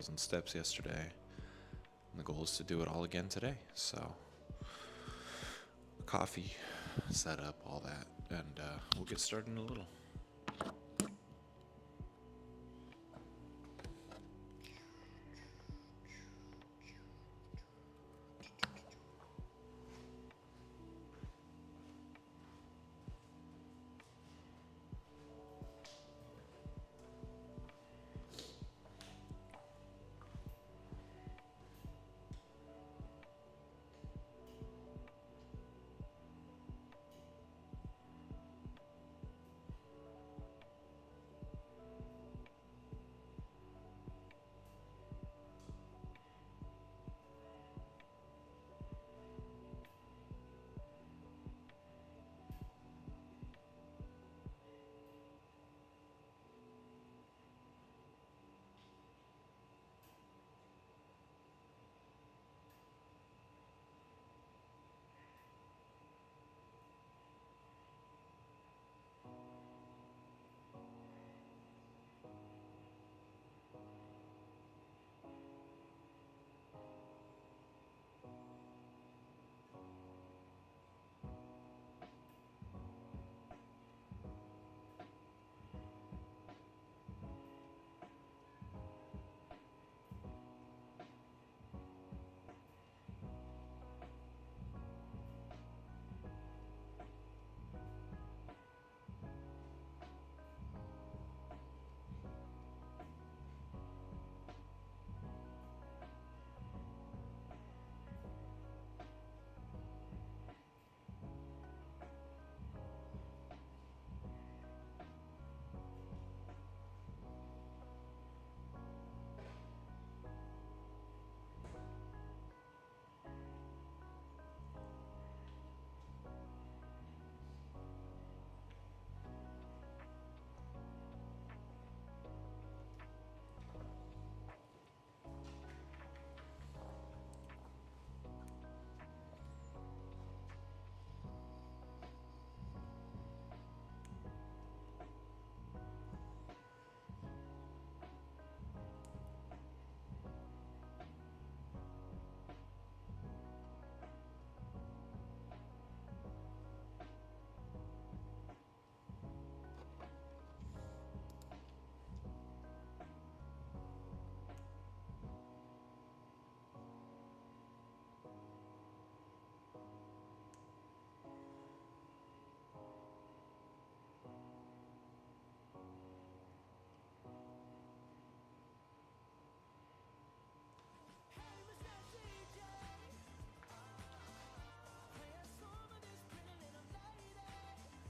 10,000 steps yesterday. And the goal is to do it all again today. So, coffee, set up, all that. And we'll get started in a little.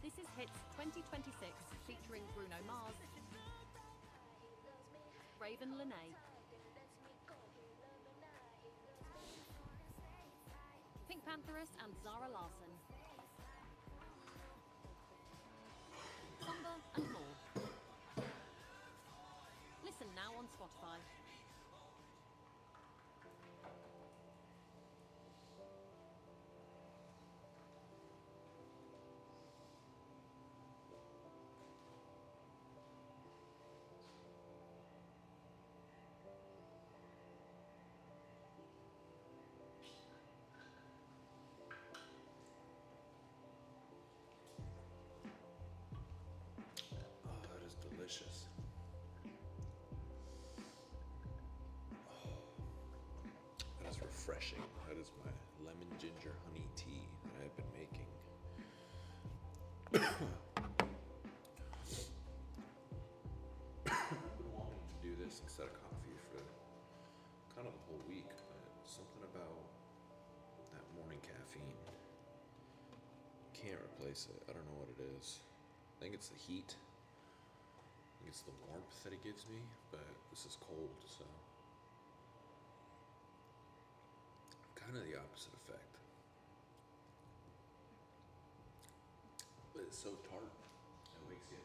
This is Hits 2026 featuring Bruno Mars, Raven Lenae, Pink Pantheress and Zara Larsson, Samba and more. Listen now on Spotify. Oh, that is delicious. That is refreshing. That is my lemon ginger honey tea that I have been making. I've been wanting to do this instead of coffee for kind of the whole week, but something about that morning caffeine can't replace it. I don't know what it is. I think it's the heat. I think it's the warmth that it gives me, but this is cold, so kind of the opposite effect. But it's so tart, it wakes you up.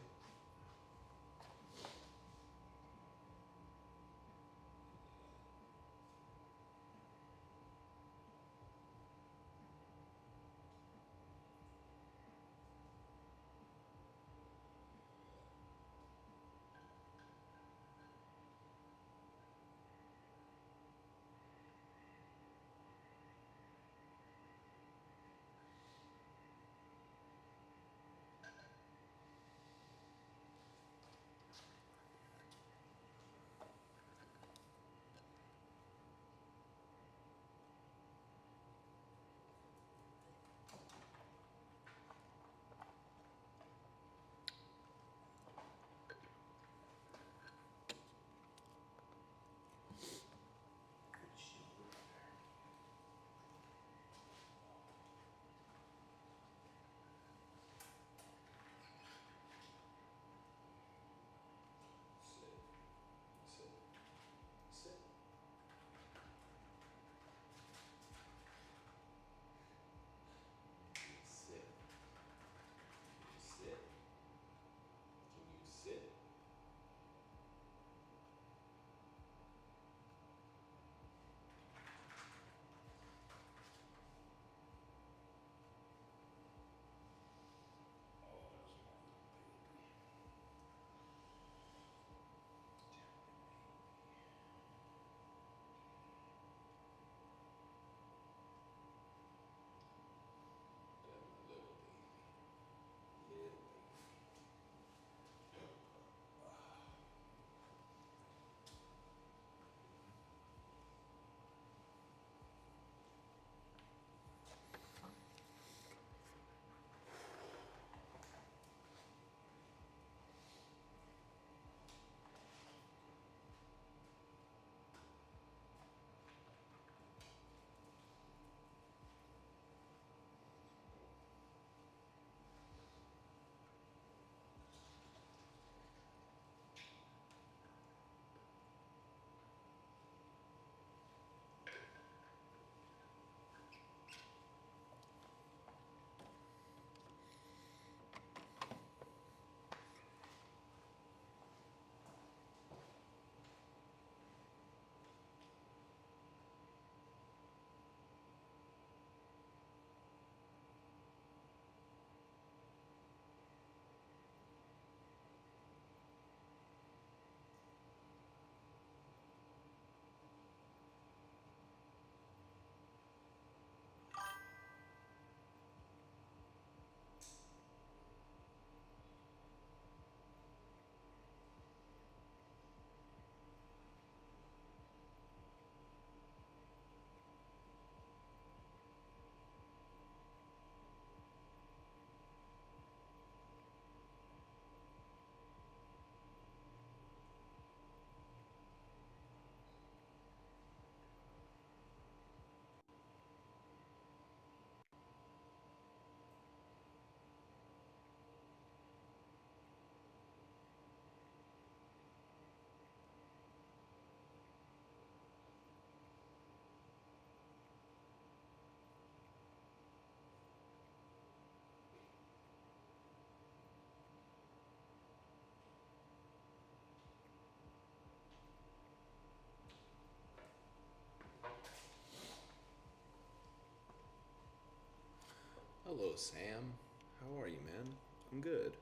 Sam. How are you, man? I'm good.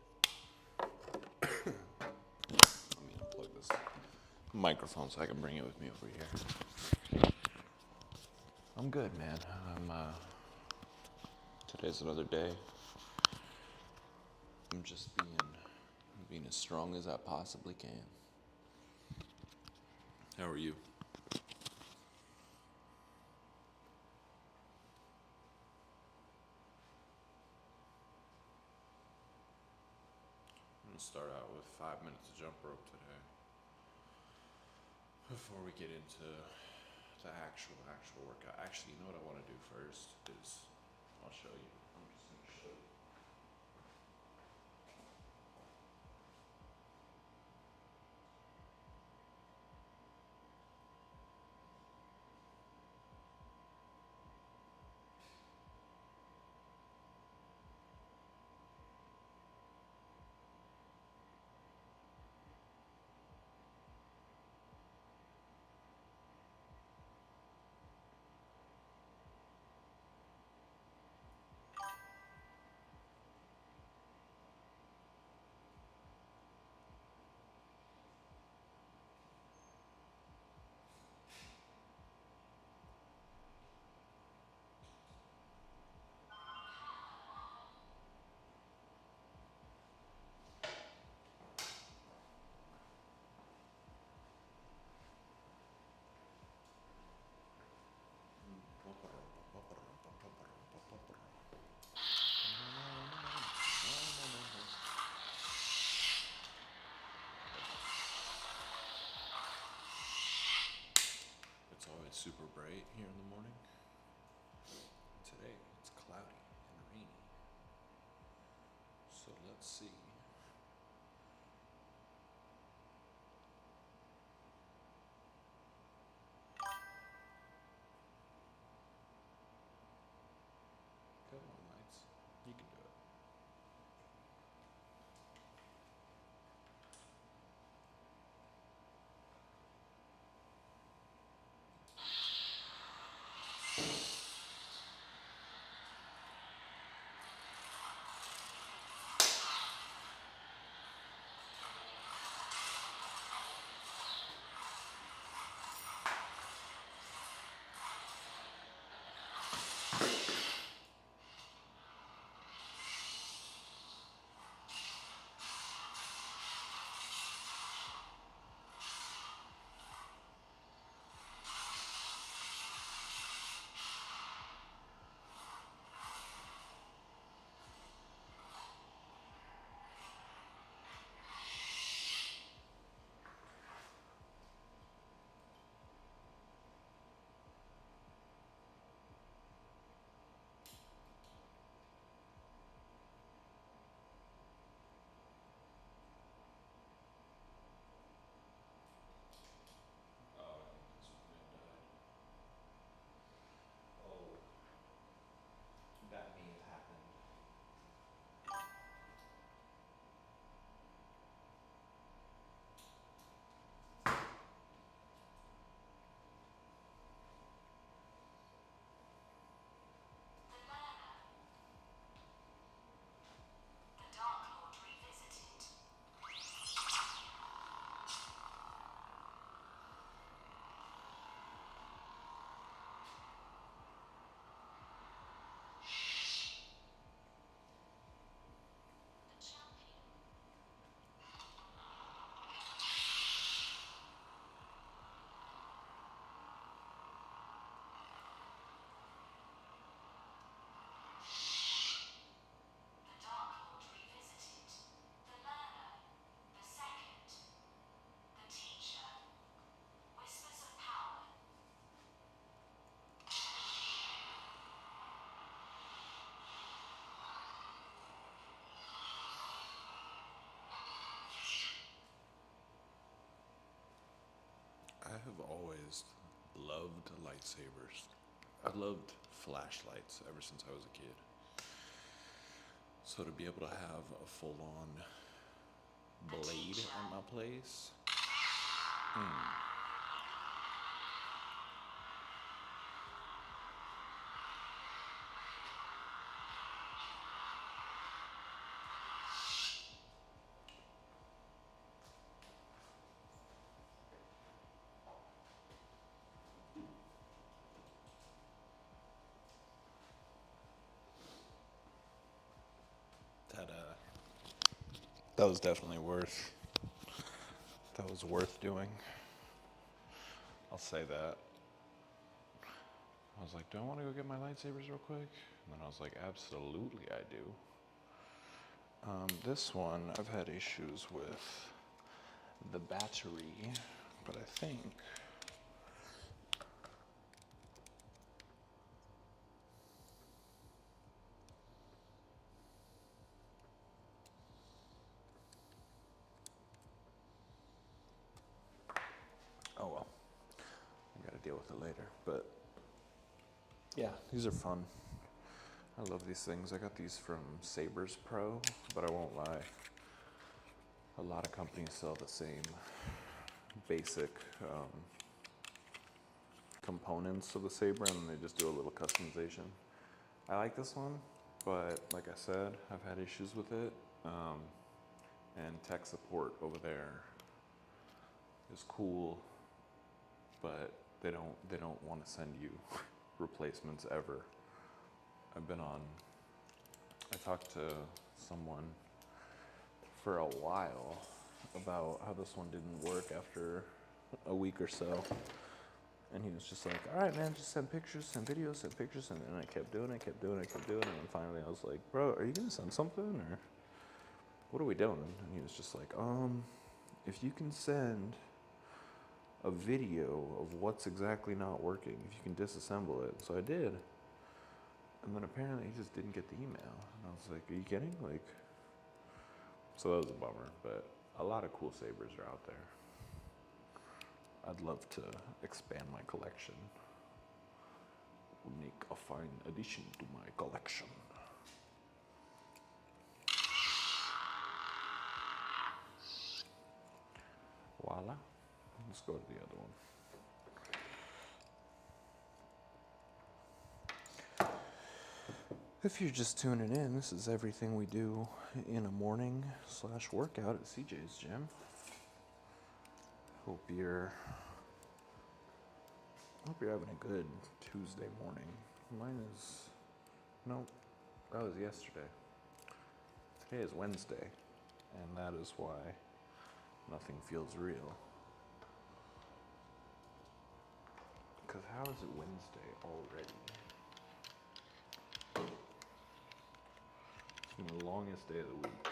Let me unplug this microphone so I can bring it with me over here. I'm good, man. Today's another day. I'm just being as strong as I possibly can. How are you? I'm gonna start out with 5 minutes of jump rope today. Before we get into the actual workout. Actually, you know what I want to do first is I'll show you. I'm just gonna show you. It's always super bright here in the morning. Today it's cloudy and rainy. So let's see. Come on, lights. You can do it. That may have happened. The Dark Lord Revisited. The champion. The Dark Lord Revisited. The learner. The second. The teacher. Whispers of power. I have always loved lightsabers. I've loved flashlights ever since I was a kid. So to be able to have a full-on blade at my place, That was definitely worth. That was worth doing. I'll say that. I was like, do I want to go get my lightsabers real quick? And then I was like, absolutely I do. This one, I've had issues with the battery, but I think oh well, I gotta deal with it later. But yeah, these are fun. I love these things. I got these from Sabers Pro, but I won't lie. A lot of companies sell the same basic components of the Saber, and they just do a little customization. I like this one, but like I said, I've had issues with it, and tech support over there is cool, but they don't want to send you replacements ever. I talked to someone for a while about how this one didn't work after a week or so. And he was just like, all right, man, just send pictures, send videos, send pictures. And I kept doing it. And then finally I was like, bro, are you going to send something? Or what are we doing? And he was just like, if you can send a video of what's exactly not working, if you can disassemble it. So I did. And then apparently he just didn't get the email. And I was like, are you kidding? Like, so that was a bummer. But a lot of cool sabers are out there. I'd love to expand my collection. Make a fine addition to my collection. Voila. Let's go to the other one. If you're just tuning in, this is everything we do in a morning / workout at CJ's gym. Hope you're having a good Tuesday morning. Mine is, nope, that was yesterday. Today is Wednesday, and that is why nothing feels real. Because how is it Wednesday already? It's the longest day of the week.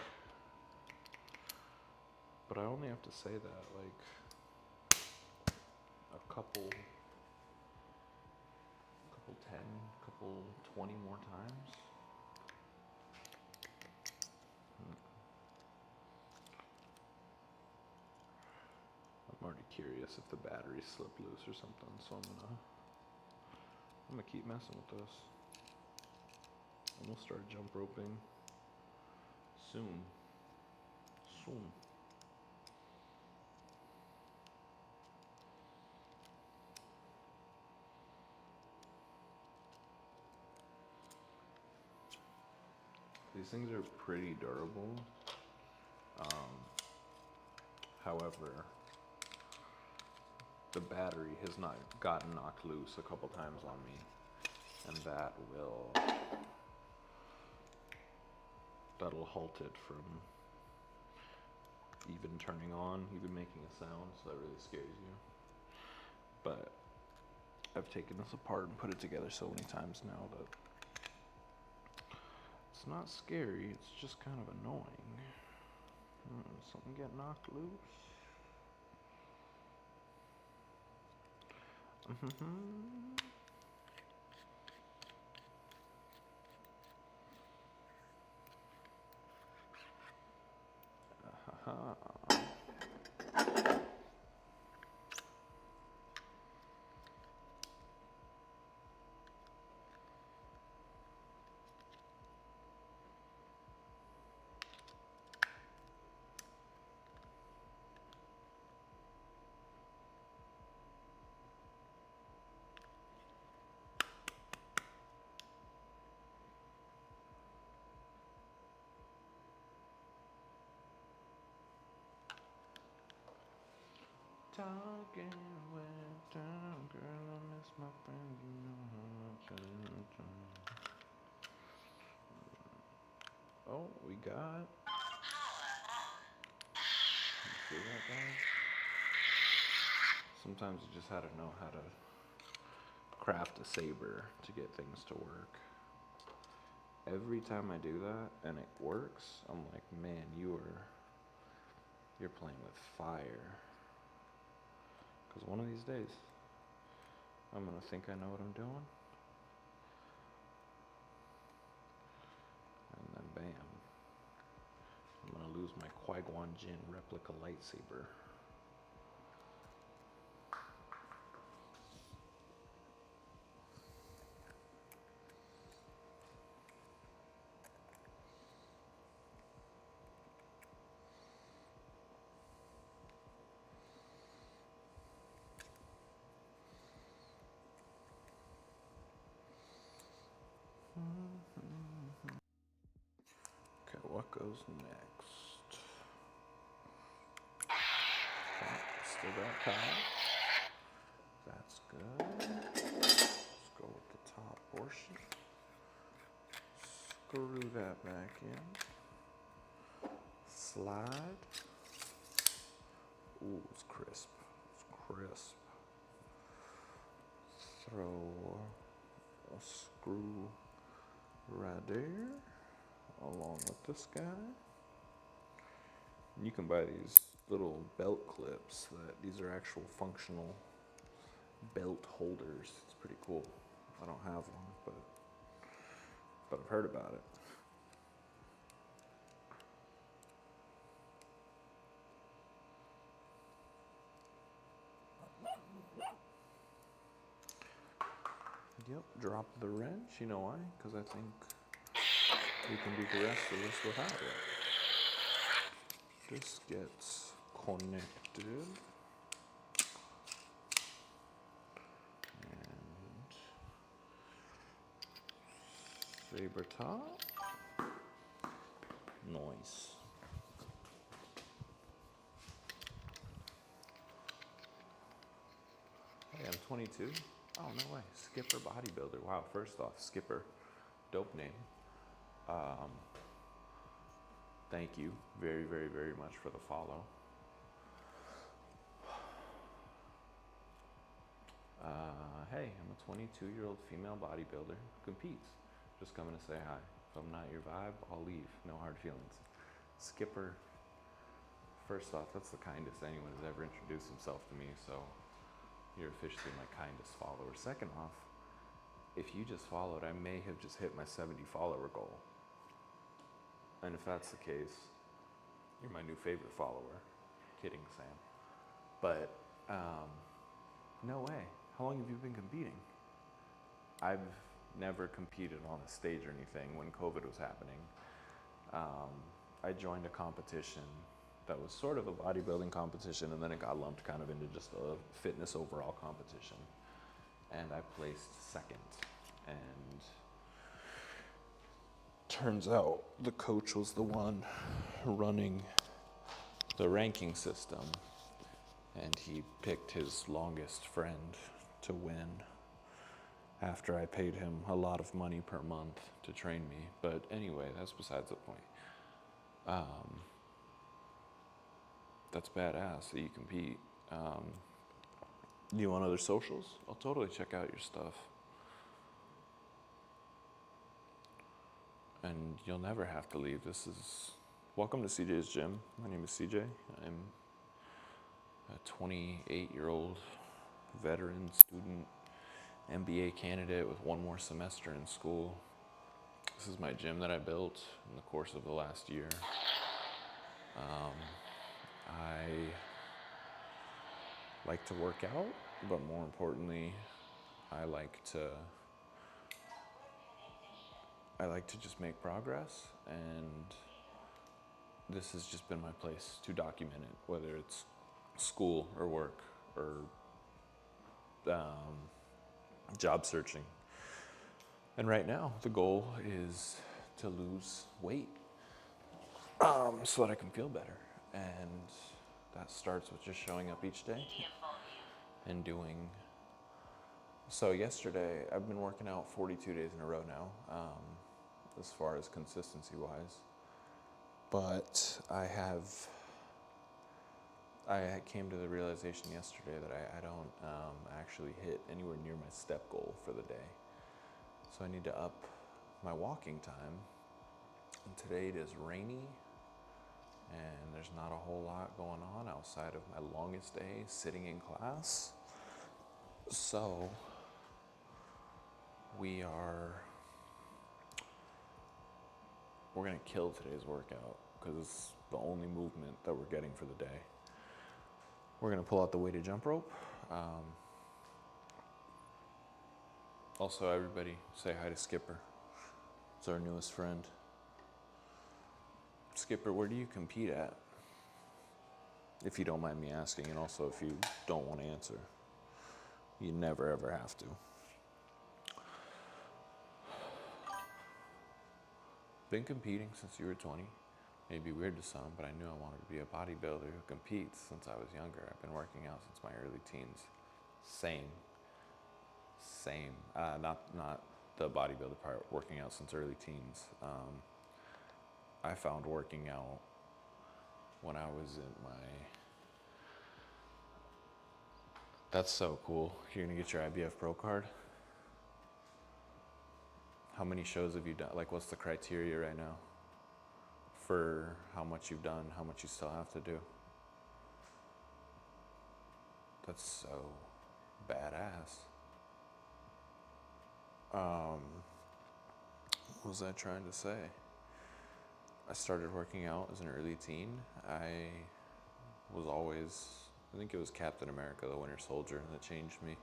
But I only have to say that like a couple 10, couple 20 more times. I'm already curious if the battery slipped loose or something, so I'm gonna keep messing with this. And we'll start jump roping soon. These things are pretty durable. However, the battery has not gotten knocked loose a couple times on me, and that'll halt it from even turning on, even making a sound, so that really scares you. But I've taken this apart and put it together so many times now that it's not scary, it's just kind of annoying. Something get knocked loose? Talking with town, girl, I miss my friends, you know how much I Oh, we got see that, guys? Sometimes you just gotta know how to craft a saber to get things to work. Every time I do that and it works, I'm like, man, you're playing with fire. Because one of these days, I'm gonna think I know what I'm doing. And then bam, I'm gonna lose my Qui-Gon Jinn replica lightsaber. Okay, what goes next? Okay, still got power. That's good. Let's go with the top portion. Screw that back in. Slide. Ooh, it's crisp. It's crisp. Throw a screw right there, along with this guy. You can buy these little belt clips these are actual functional belt holders. It's pretty cool. I don't have one, but I've heard about it. Yep, drop the wrench. You know why? Because I think we can do the rest of this without it. This gets connected. And saber top. Nice. Hey, I'm 22. Oh, no way. Skipper Bodybuilder. Wow, first off, Skipper. Dope name. Thank you very, very, very much for the follow. Hey, I'm a 22-year-old female bodybuilder who competes. Just coming to say hi. If I'm not your vibe, I'll leave. No hard feelings. Skipper. First off, that's the kindest anyone has ever introduced himself to me, so you're officially my kindest follower. Second off, if you just followed, I may have just hit my 70 follower goal. And if that's the case, you're my new favorite follower. Kidding, Sam. But, no way. How long have you been competing? I've never competed on a stage or anything when COVID was happening. I joined a competition that was sort of a bodybuilding competition, and then it got lumped kind of into just a fitness overall competition. And I placed second. And turns out the coach was the one running the ranking system, and he picked his longest friend to win after I paid him a lot of money per month to train me. But anyway, that's besides the point. That's badass that you compete. You want other socials? I'll totally check out your stuff. And you'll never have to leave. Welcome to CJ's Gym. My name is CJ. I'm a 28-year-old veteran student, MBA candidate with one more semester in school. This is my gym that I built in the course of the last year. I like to work out, but more importantly, I like to just make progress, and this has just been my place to document it, whether it's school or work or job searching. And right now, the goal is to lose weight so that I can feel better. And that starts with just showing up each day and doing. So yesterday, I've been working out 42 days in a row now, as far as consistency wise. But I have I came to the realization yesterday that I don't actually hit anywhere near my step goal for the day. So I need to up my walking time. And today it is rainy and there's not a whole lot going on outside of my longest day sitting in class. So we're gonna kill today's workout because it's the only movement that we're getting for the day. We're gonna pull out the weighted jump rope. Also, everybody say hi to Skipper. It's our newest friend. Skipper, where do you compete at? If you don't mind me asking, and also if you don't want to answer. You never ever have to. Been competing since you were 20. Maybe weird to some, but I knew I wanted to be a bodybuilder who competes since I was younger. I've been working out since my early teens. Same. Not the bodybuilder part, working out since early teens. I found working out when I was in my... That's so cool. You're gonna get your IBF Pro card? How many shows have you done? Like, what's the criteria right now for how much you've done, how much you still have to do? That's so badass. What was I trying to say? I started working out as an early teen. I think it was Captain America, the Winter Soldier, that changed me.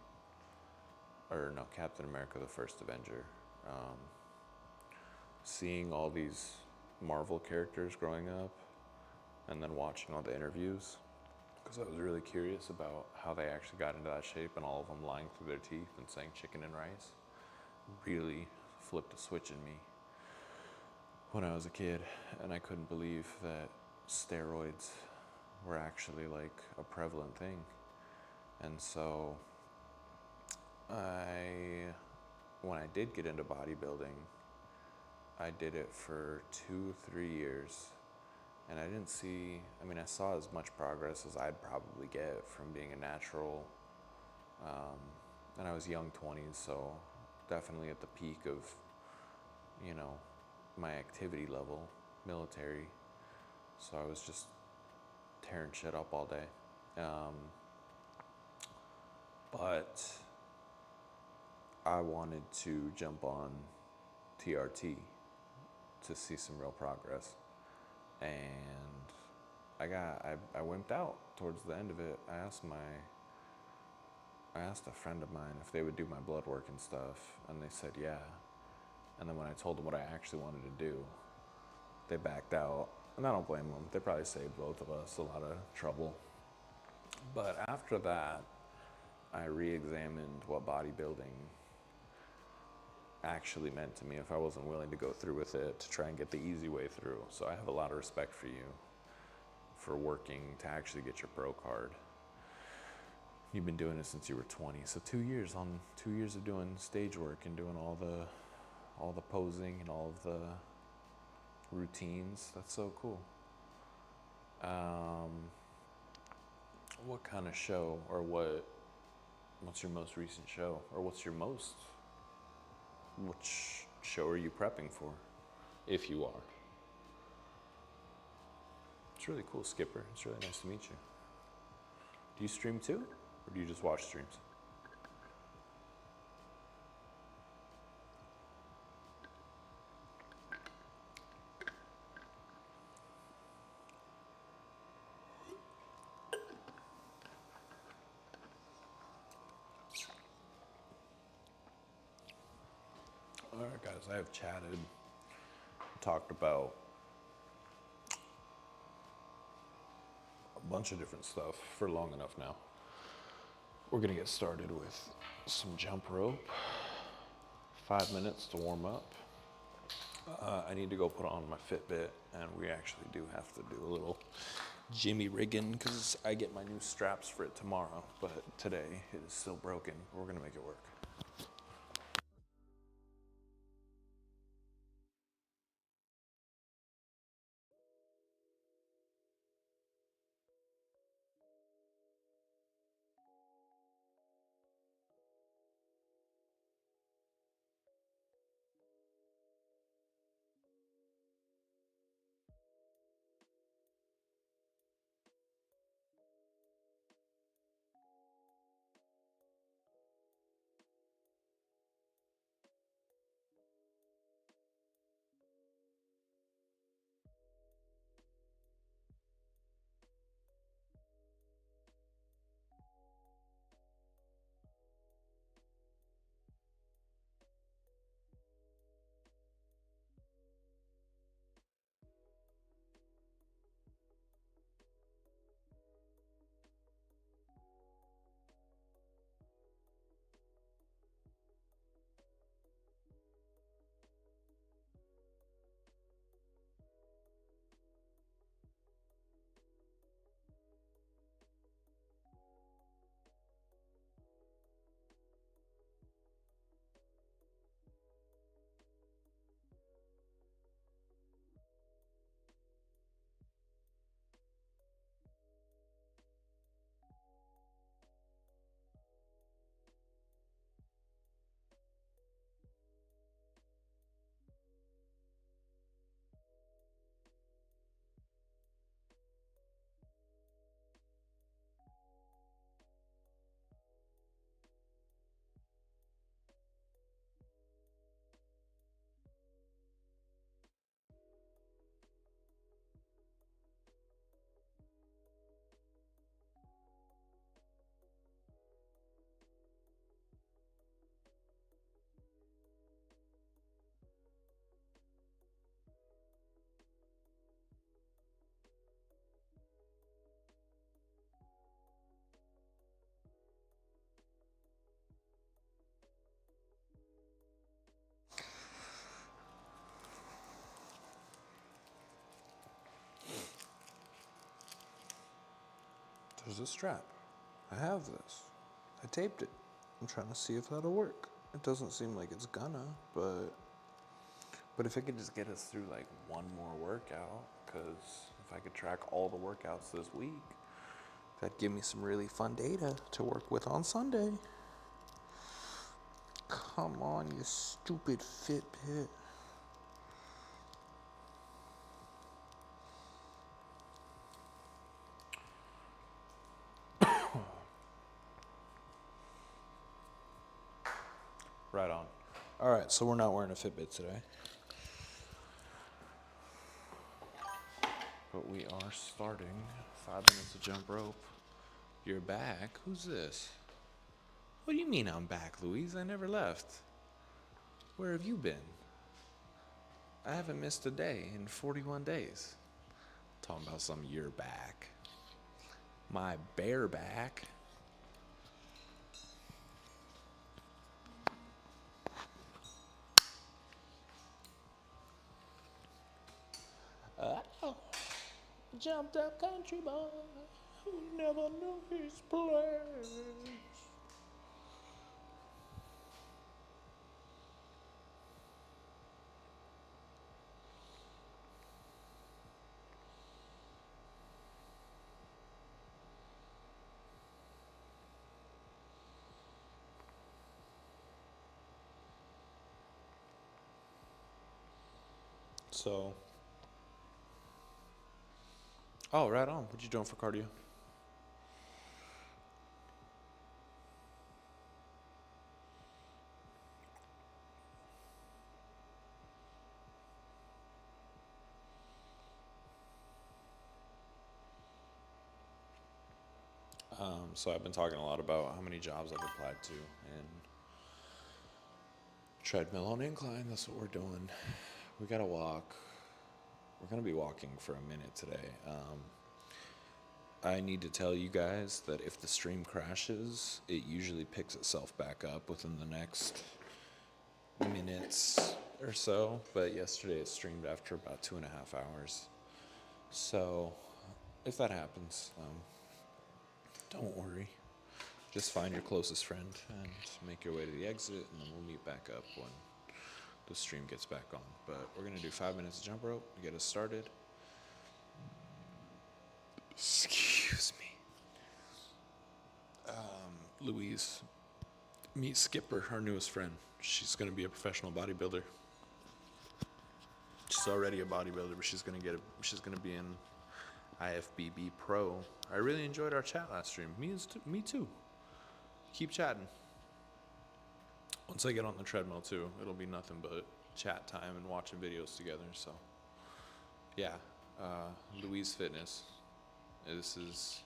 Or no, Captain America, the First Avenger. Seeing all these Marvel characters growing up and then watching all the interviews, because I was really curious about how they actually got into that shape, and all of them lying through their teeth and saying chicken and rice really flipped a switch in me when I was a kid, and I couldn't believe that steroids were actually like a prevalent thing. And so when I did get into bodybuilding, I did it for 2-3 years, and I saw as much progress as I'd probably get from being a natural, and I was young 20s, so definitely at the peak of, my activity level, military, so I was just tearing shit up all day. But I wanted to jump on TRT to see some real progress, and I wimped out towards the end of it. I asked a friend of mine if they would do my blood work and stuff, and they said yeah. And then when I told them what I actually wanted to do, they backed out, and I don't blame them. They probably saved both of us a lot of trouble. But after that, I re-examined what bodybuilding actually meant to me if I wasn't willing to go through with it to try and get the easy way through. So I have a lot of respect for you for working to actually get your pro card. You've been doing it since you were 20, so 2 years of doing stage work and doing all the posing and all of the routines. That's so cool. What kind of show, or what's your most recent show, or which show are you prepping for, if you are? It's really cool, Skipper. It's really nice to meet you. Do you stream too, or do you just watch streams? All right, guys, I have chatted, talked about a bunch of different stuff for long enough now. We're gonna get started with some jump rope, 5 minutes to warm up. I need to go put on my Fitbit, and we actually do have to do a little jimmy rigging because I get my new straps for it tomorrow, but today it is still broken. We're gonna make it work. There's a strap. I have this. I taped it. I'm trying to see if that'll work. It doesn't seem like it's gonna, but if it could just get us through like one more workout, because if I could track all the workouts this week, that'd give me some really fun data to work with on Sunday. Come on, you stupid Fitbit. Right on. All right, so we're not wearing a Fitbit today. But we are starting 5 minutes of jump rope. You're back? Who's this? What do you mean I'm back, Louise? I never left. Where have you been? I haven't missed a day in 41 days. Talking about some you're back. My bare back. Oh, jumped up country boy who never knew his place. So, oh, right on. What you doing for cardio? So I've been talking a lot about how many jobs I've applied to, and treadmill on incline. That's what we're doing. We gotta walk. We're gonna be walking for a minute today. I need to tell you guys that if the stream crashes, it usually picks itself back up within the next minutes or so. But yesterday it streamed after about 2.5 hours. So if that happens, don't worry. Just find your closest friend and make your way to the exit, and then we'll meet back up when the stream gets back on. But we're gonna do 5 minutes of jump rope to get us started. Excuse me. Louise, meet Skipper, our newest friend. She's gonna be a professional bodybuilder. She's already a bodybuilder, but she's gonna be in IFBB Pro. I really enjoyed our chat last stream. Me too. Keep chatting. Once I get on the treadmill too, it'll be nothing but chat time and watching videos together. So, yeah, Louise Fitness. This is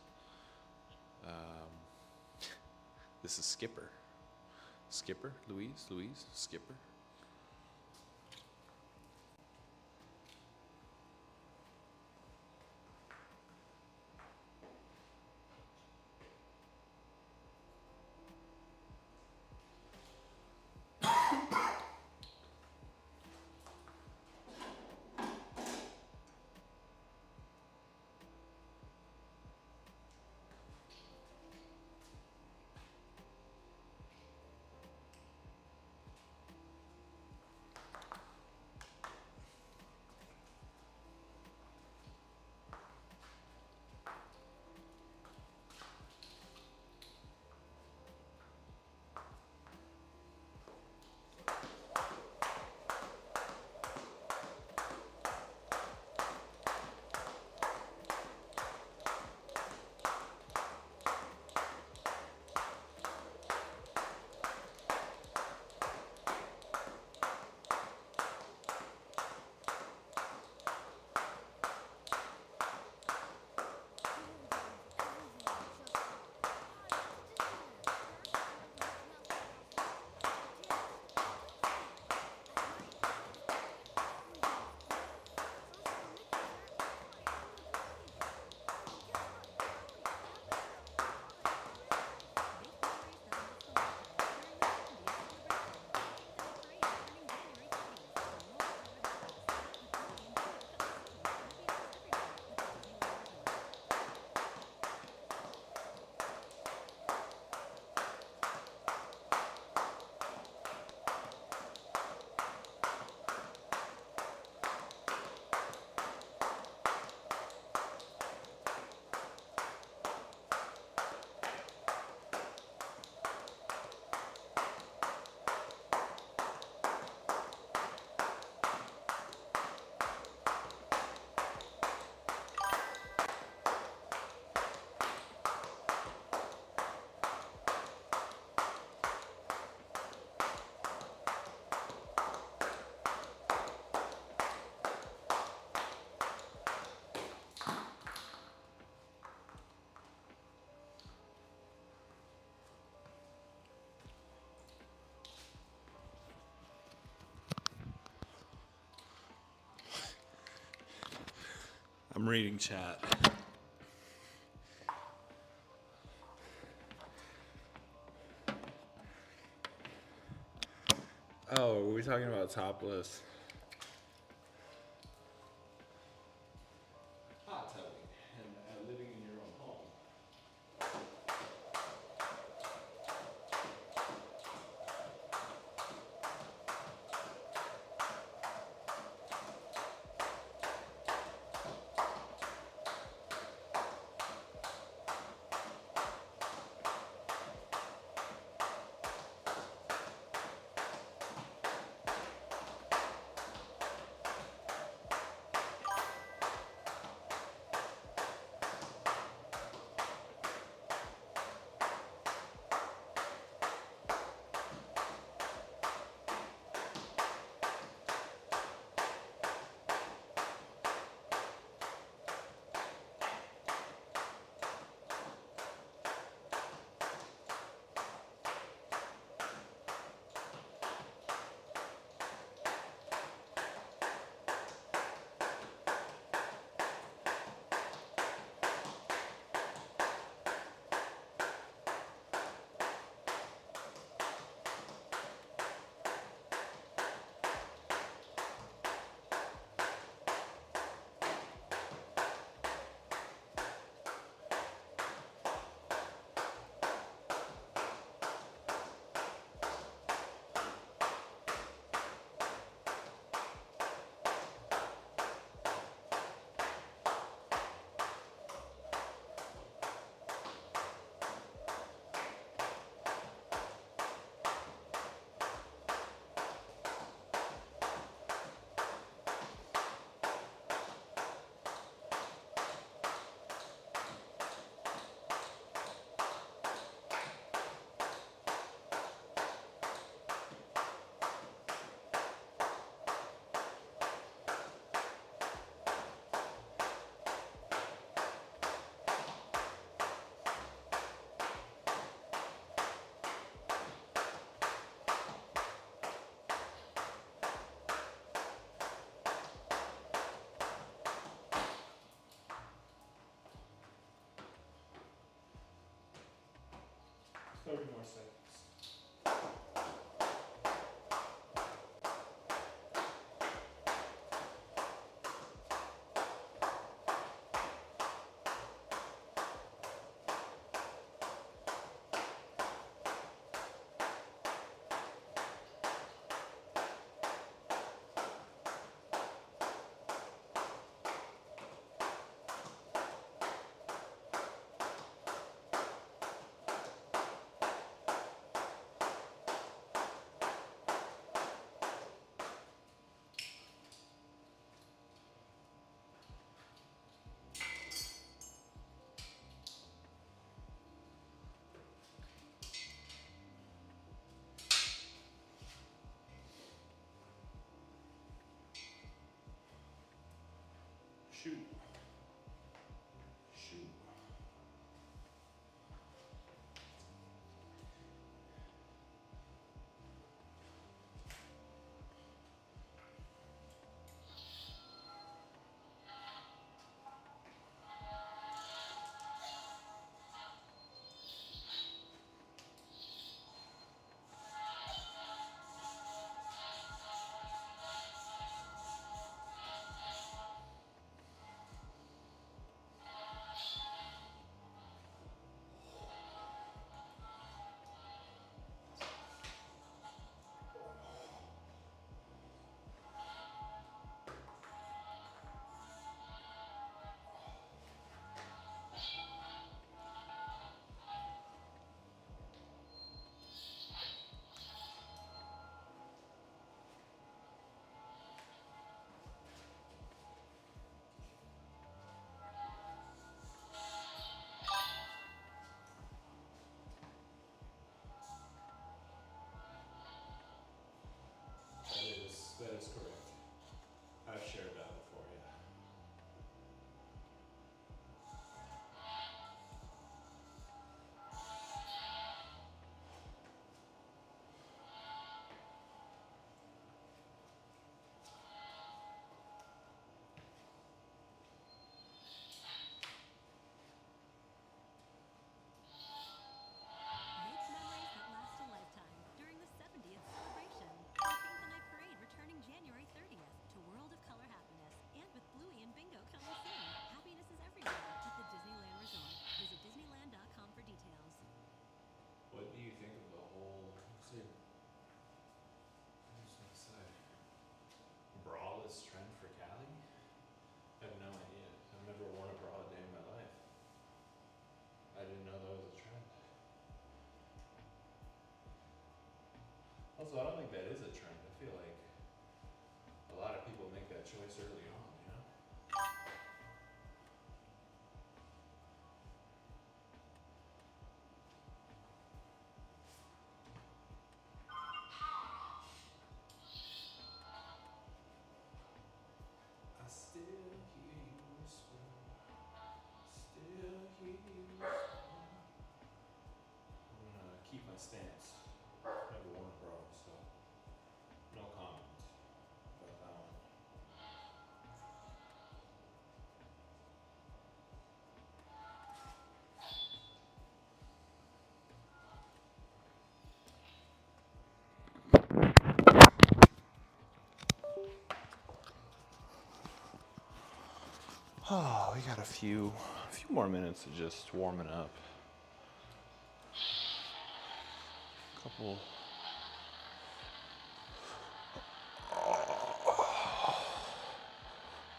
Skipper. Skipper, Louise, Skipper. I'm reading chat. Oh, were we talking about topless? Hot tubbing and living in your own home. Thirty more seconds. Shoot. Shoot. Also, I don't think that is a trend. I feel like a lot of people make that choice early on, you know? I still hear you whisper, still hear you whisper. I'm gonna keep my stance. Never worn a bra, so no comment about that one. Oh, we got a few more minutes of just warming up. Couple.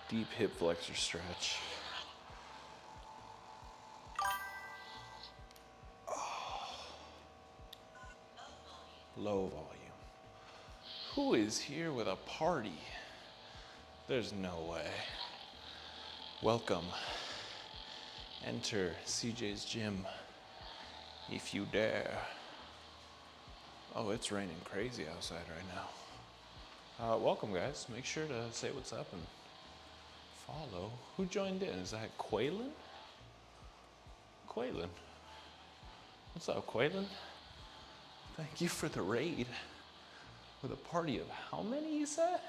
Deep hip flexor stretch. Low volume. Who is here with a party? There's no way. Welcome. Enter CJ's gym if you dare. Oh, it's raining crazy outside right now. Welcome, guys. Make sure to say what's up and follow. Who joined in? Is that Quaylen? Quaylen. What's up, Quaylen? Thank you for the raid. With a party of how many, you said?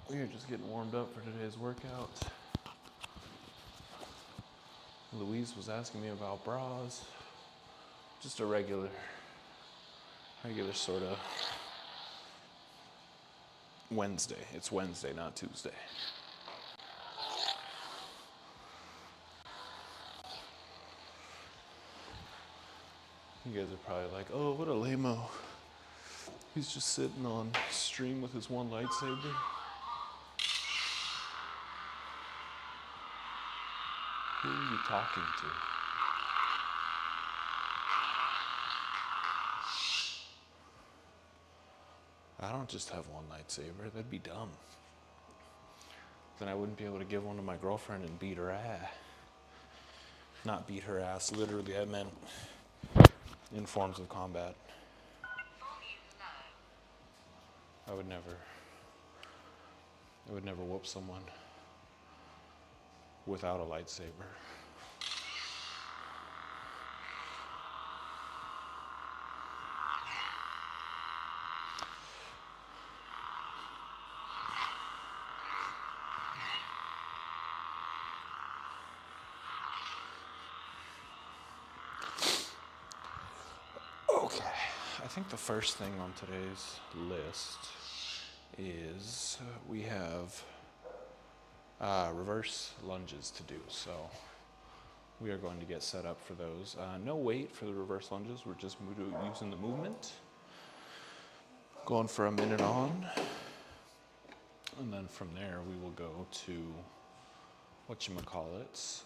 We are just getting warmed up for today's workout. Louise was asking me about bras. Just a regular sort of Wednesday. It's Wednesday, not Tuesday. You guys are probably like, oh, what a lame-o. He's just sitting on stream with his one lightsaber. Who are you talking to? I don't just have one lightsaber. That'd be dumb. Then I wouldn't be able to give one to my girlfriend and beat her ass. Not beat her ass, literally, I meant in forms of combat. I would never whoop someone without a lightsaber. Okay, I think the first thing on today's list is we have reverse lunges to do. So we are going to get set up for those. No weight for the reverse lunges. We're just using the movement. Going for a minute on. And then from there we will go to whatchamacallit.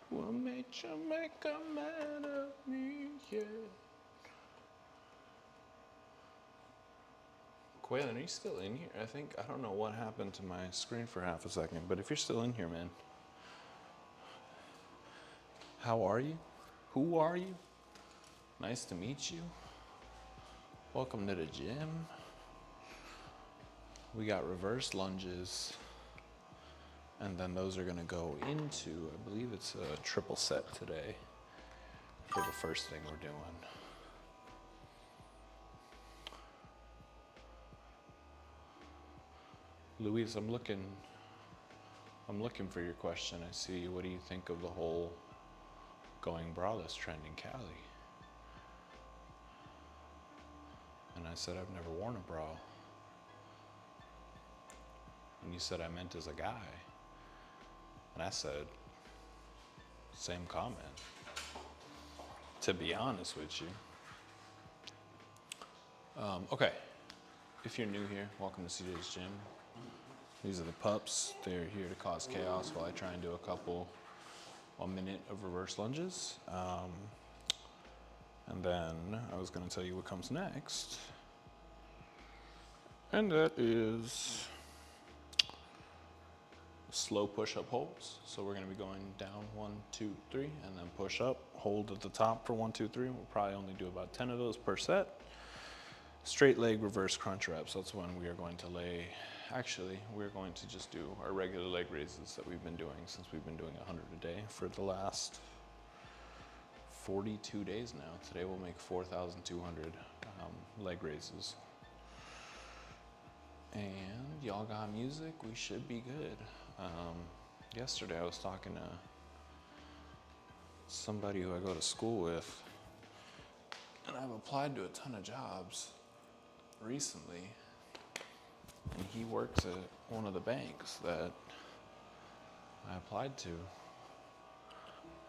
What made you make a man of me, yeah. Quaylen, are you still in here? I don't know what happened to my screen for half a second, but if you're still in here, man. How are you? Who are you? Nice to meet you. Welcome to the gym. We got reverse lunges. And then those are gonna go into, I believe it's a triple set today for the first thing we're doing. Louise, I'm looking for your question. I see, what do you think of the whole going braless trend in Cali? And I said, I've never worn a bra. And you said I meant as a guy. And I said, same comment, to be honest with you. Okay, if you're new here, welcome to CJ's Gym. These are the pups. They're here to cause chaos while I try and do a couple 1 minute of reverse lunges. And then I was going to tell you what comes next. And that is slow push-up holds. So we're going to be going down 1, 2, 3, and then push up, hold at the top for 1, 2, 3. We'll probably only do about 10 of those per set. Straight leg reverse crunch reps. That's when we are going to we're going to just do our regular leg raises that we've been doing since we've been doing 100 a day for the last 42 days now. Today we'll make 4,200 leg raises. And y'all got music, we should be good. Yesterday I was talking to somebody who I go to school with, and I've applied to a ton of jobs recently, and he works at one of the banks that I applied to.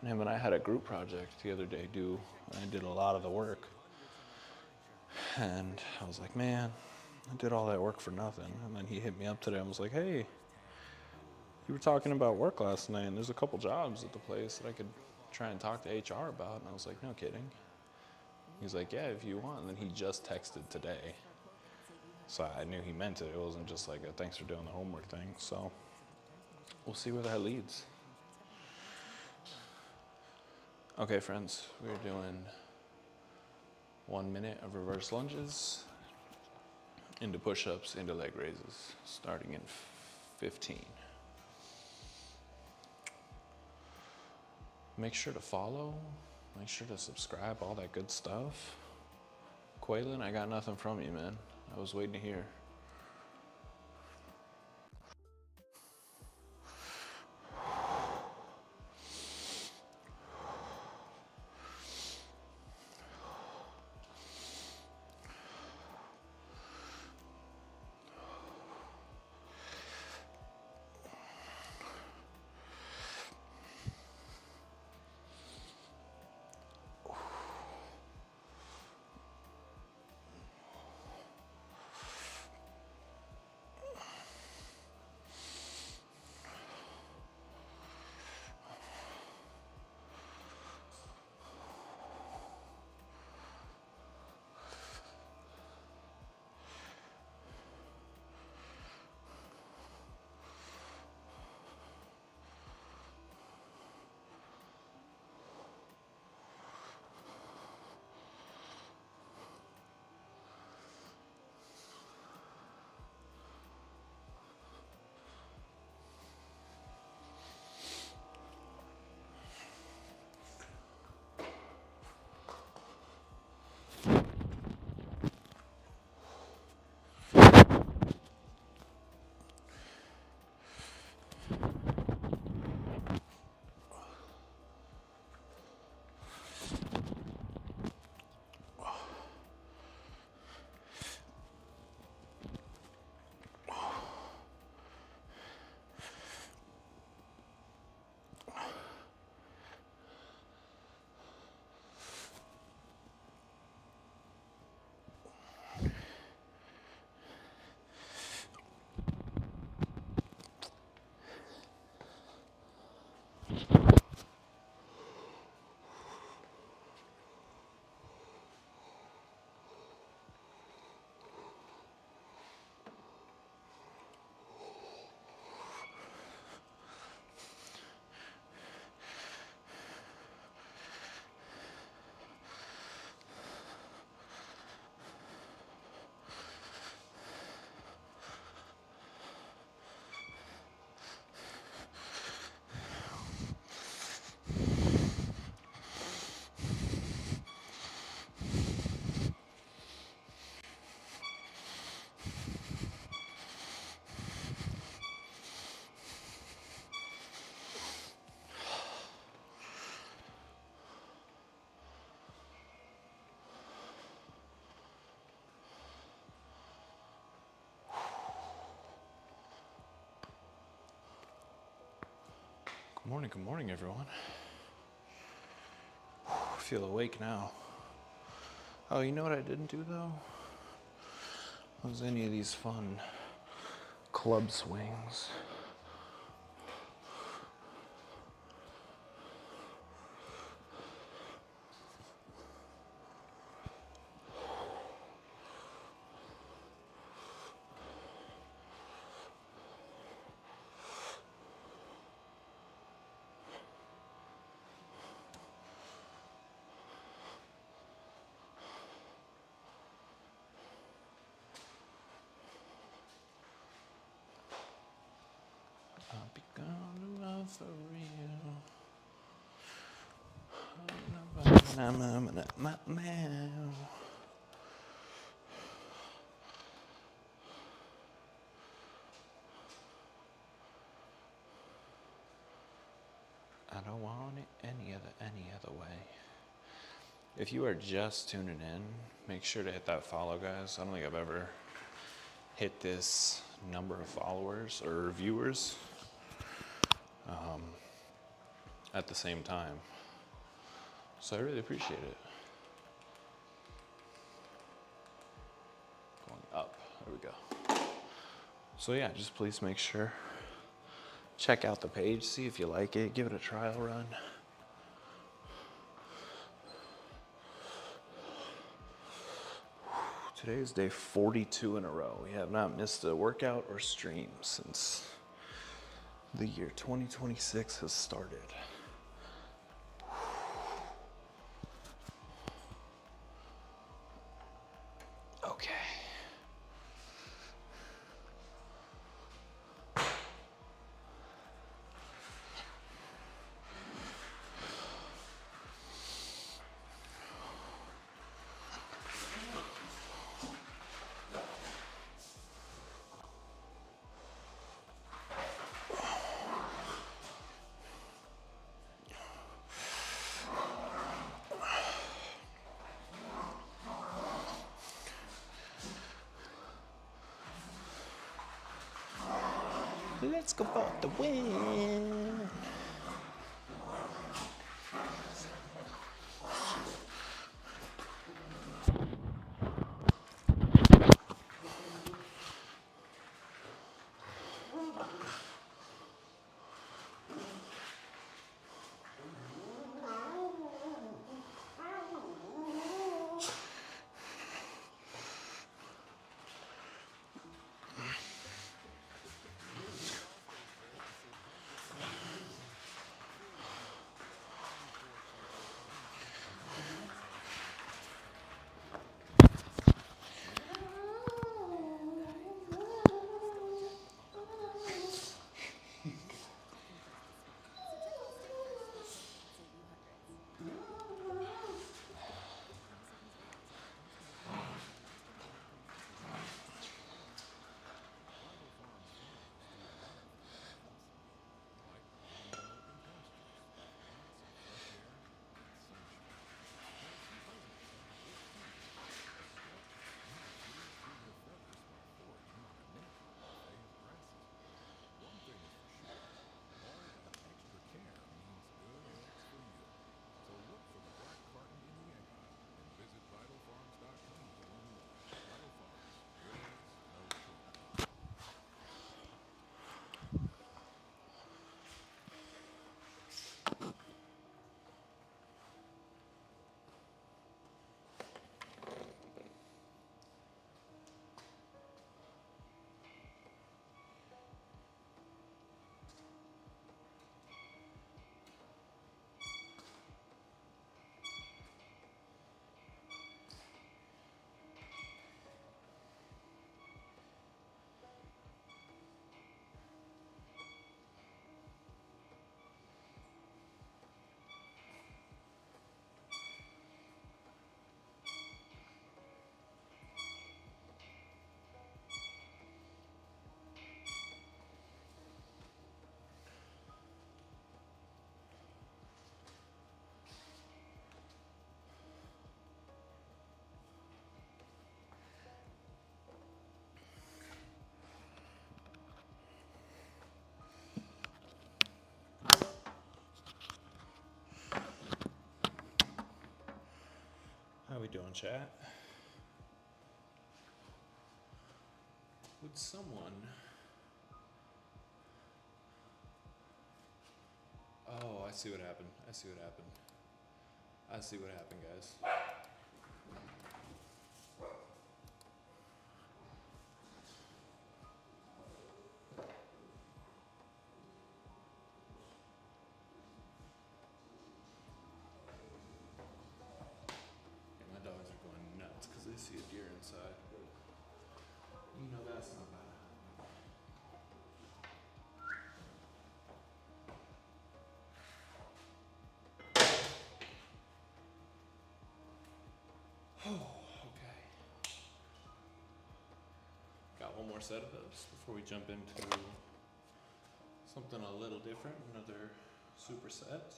And him and I had a group project the other day I did a lot of the work. And I was like, man, I did all that work for nothing. And then he hit me up today and was like, hey, you were talking about work last night, and there's a couple jobs at the place that I could try and talk to HR about. And I was like, no kidding. He's like, yeah, if you want. And then he just texted today. So I knew he meant it. It wasn't just like a thanks for doing the homework thing. So we'll see where that leads. Okay, friends, we're doing 1 minute of reverse lunges into push-ups, into leg raises, starting in 15. Make sure to follow, make sure to subscribe, all that good stuff. Quaylen, I got nothing from you, man. I was waiting to hear. Good morning, everyone. I feel awake now. Oh, you know what I didn't do though? How's any of these fun club swings? I'll be gone to love for real. I don't want it any other way. If you are just tuning in, make sure to hit that follow, guys. I don't think I've ever hit this number of followers or viewers at the same time. So I really appreciate it. Going up, there we go. So yeah, just please make sure, check out the page, see if you like it, give it a trial run. Today is day 42 in a row. We have not missed a workout or stream since the year 2026 has started. Okay. Let's go for the win. How we doing, chat? Would someone... Oh, I see what happened. I see what happened. I see what happened, guys. Yeah, my dogs are going nuts because they see a deer inside. You know that's not bad. Okay. Got one more set of those before we jump into something a little different, another superset.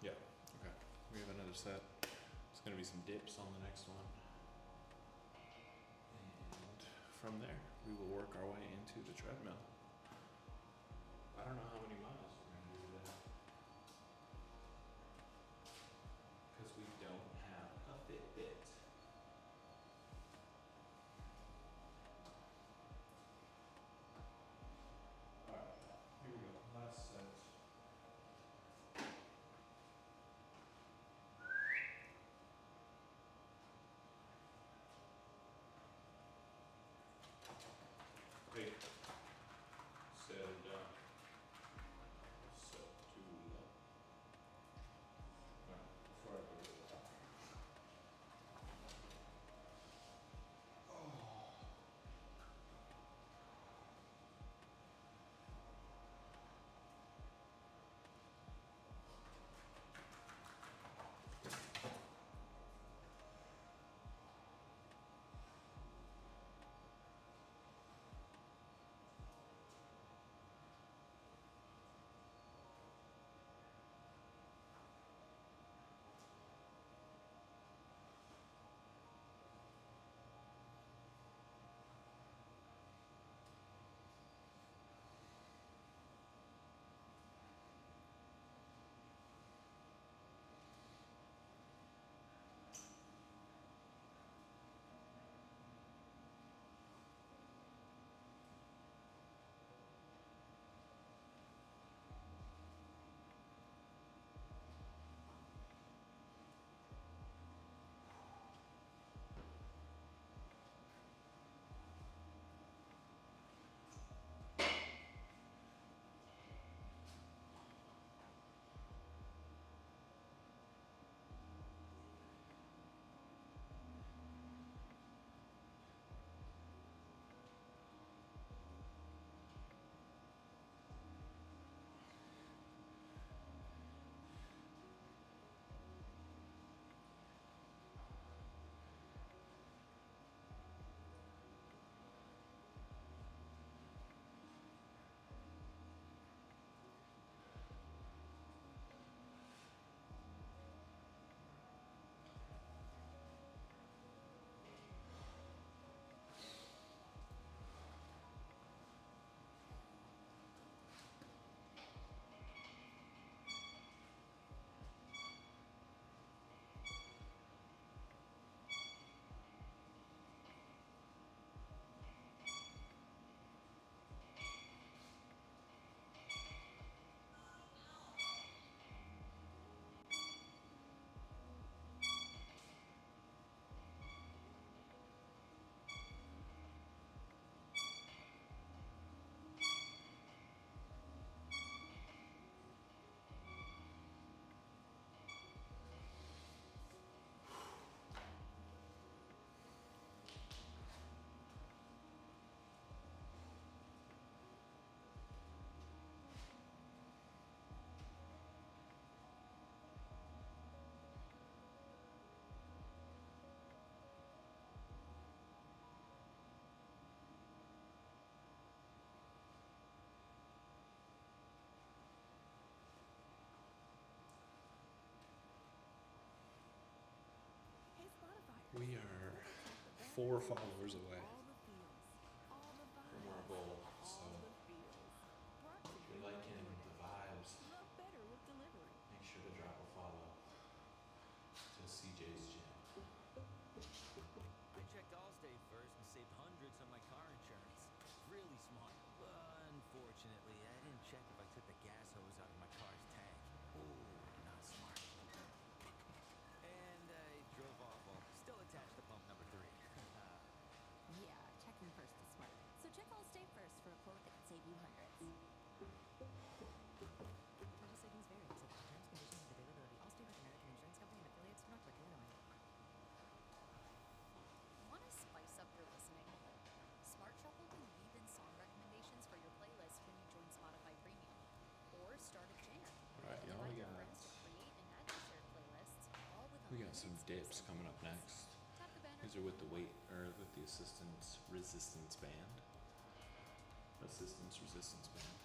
Yeah, okay. We have another set. It's gonna be some dips on the next one. And from there, we will work our way into the treadmill. I don't know how many miles we're gonna do today. Because we don't have a Fitbit. Alright, here we go. Last set. Big. Said, 4 followers away from our goal. So if you're liking the vibes, make sure to drop a follow to CJ's Gym. I checked Allstate first and saved hundreds on my car insurance. Really smart. Unfortunately, I didn't check if I took the gas hose out of my car's tank. Ooh, not smart. And I drove off while still attached to pump number 3. Yeah, checking first is smart. So check Allstate first for a quote that can save you hundreds. Financial savings vary. Subject to terms, conditions, and availability. Allstate is an American insurance company and affiliates of Northbrook, Illinois. Want to spice up your listening? Smart Shuffle can weave in song recommendations for your playlist when you join Spotify Premium. Or start a jam. Alright, y'all, Invite we your got friends to create and add to shared playlists, all with we got some unlimited dips space and coming up controls. next. Tap the banner. These are with the resistance band. Resistance band.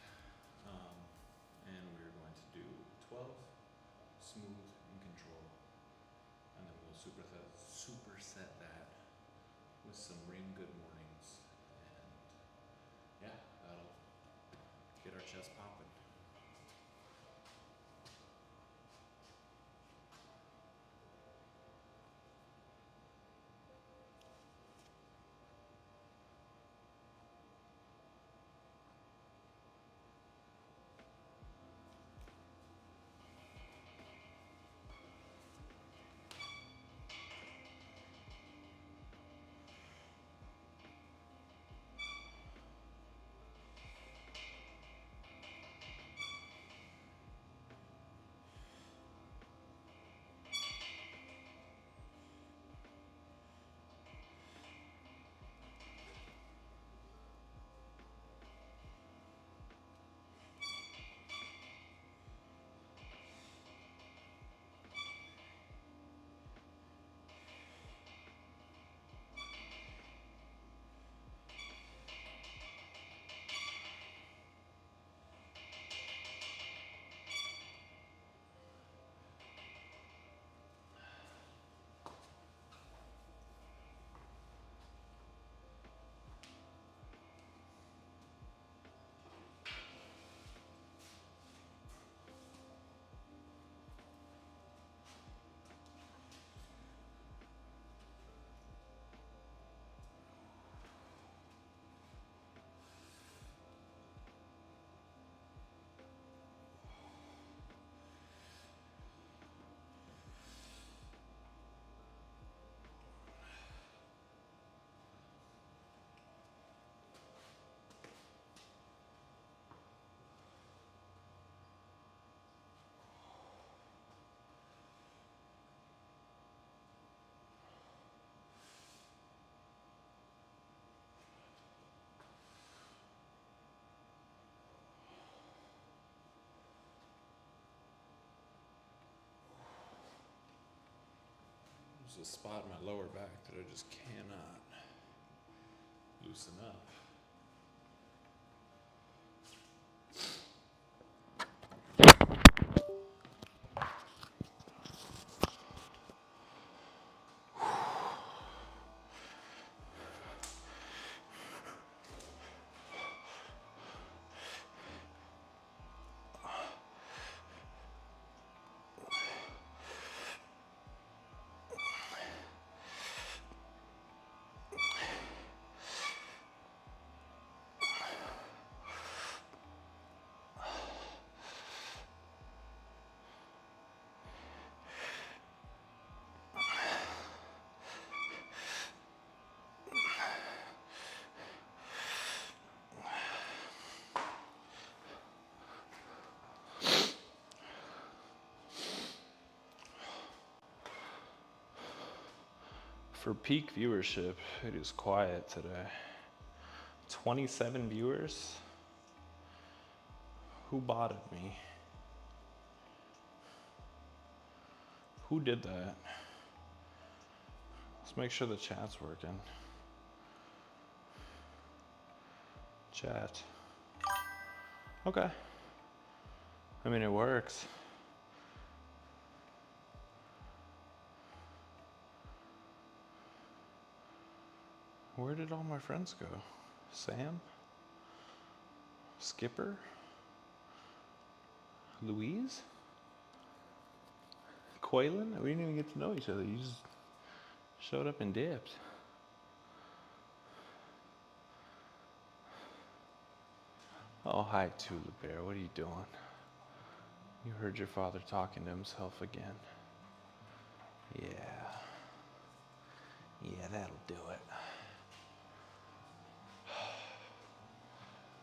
And we're going to do 12, smooth, and control. And then we'll superset that with some Ring Good Mornings. And yeah, that'll get our chest popping. There's a spot in my lower back that I just cannot loosen up. For peak viewership, it is quiet today. 27 viewers? Who botted me? Who did that? Let's make sure the chat's working. Chat. Okay. I mean, it works. Where did all my friends go? Sam? Skipper? Louise? Quaylen? We didn't even get to know each other. You just showed up and dipped. Oh, hi, Tulip Bear. What are you doing? You heard your father talking to himself again. Yeah. Yeah, that'll do it.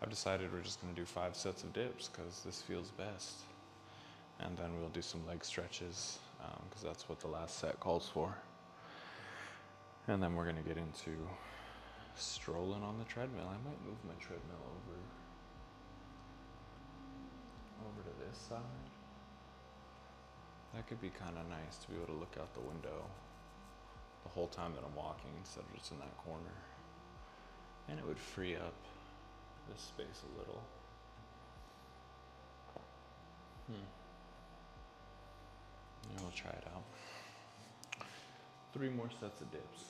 I've decided we're just going to do 5 sets of dips because this feels best. And then we'll do some leg stretches because that's what the last set calls for. And then we're going to get into strolling on the treadmill. I might move my treadmill over to this side. That could be kind of nice to be able to look out the window the whole time that I'm walking instead of just in that corner. And it would free up this space a little. Yeah, we'll try it out. 3 more sets of dips.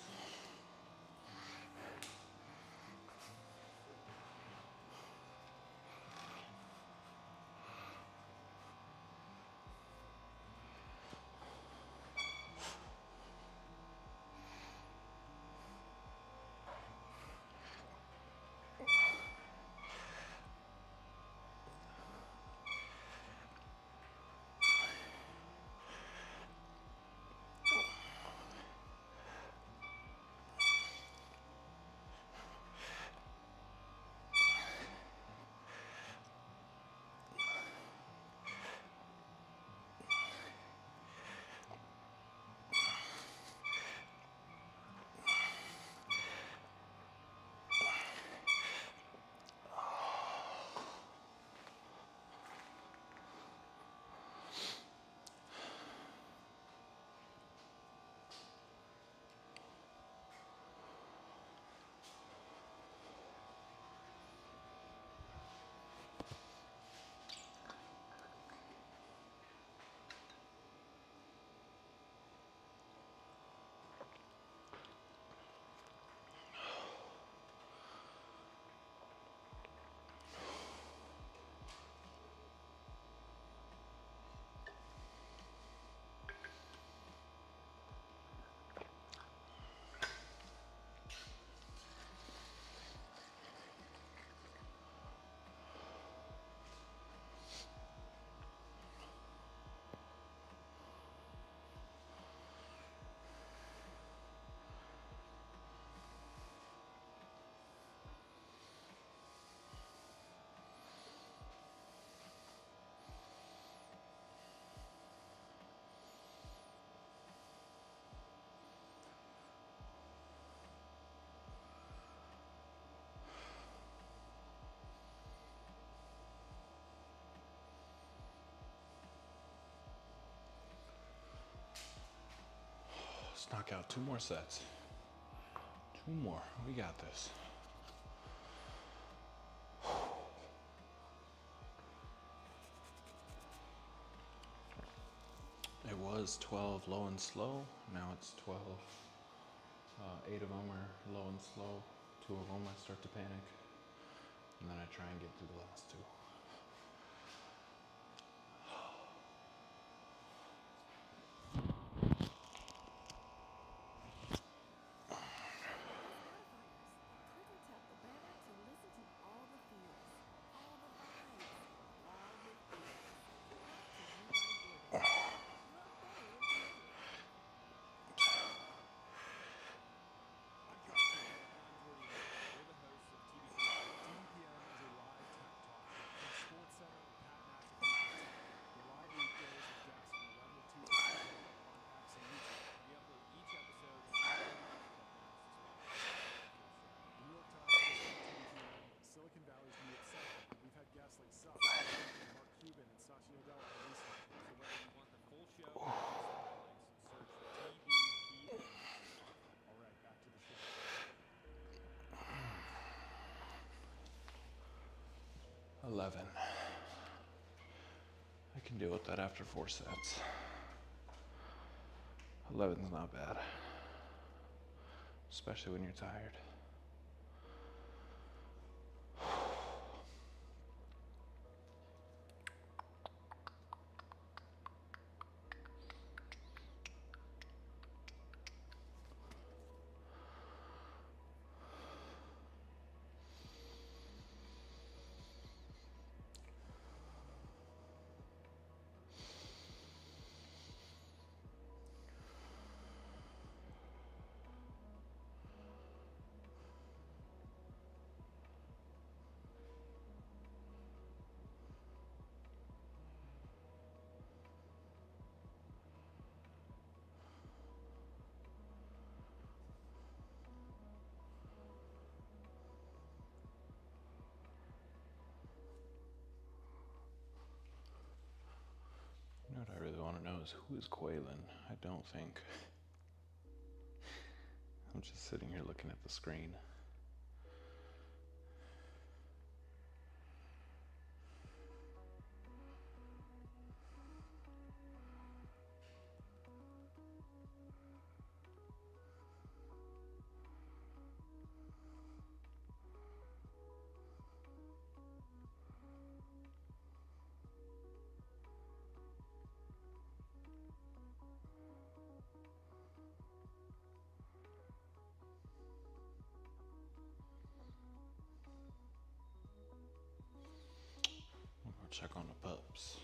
Let's knock out 2 more sets. 2 more. We got this. It was 12 low and slow. Now it's 12. 8 of them are low and slow. 2 of them I start to panic. And then I try and get through the last 2. Click or tap the banner to listen to all the feels, all the vibes, all the feels. Brought to you by DoorDash. Love better than delivery. I'm Jordy Angelo. We're the hosts of TBPM. TBPM is a live tech talk show from SportsCenter with Pat McAfee for Tech. We're live weekdays with guests from 11 to 2 Pacific on X and YouTube. We upload each episode in 8:30 The New York Times listed TBPM Silicon Valley's new obsession. We've had guests like Seth Godin, Mark Cuban, and Satya Nadella on recently. So whether you want the full show or just the highlights, search for TBPM. All right, back to the show. 11. I can deal with that after 4 sets. 11's not bad. Especially when you're tired. everyone knows who is Quaylen. I don't think. I'm just sitting here looking at the screen. I'll go check on the pups.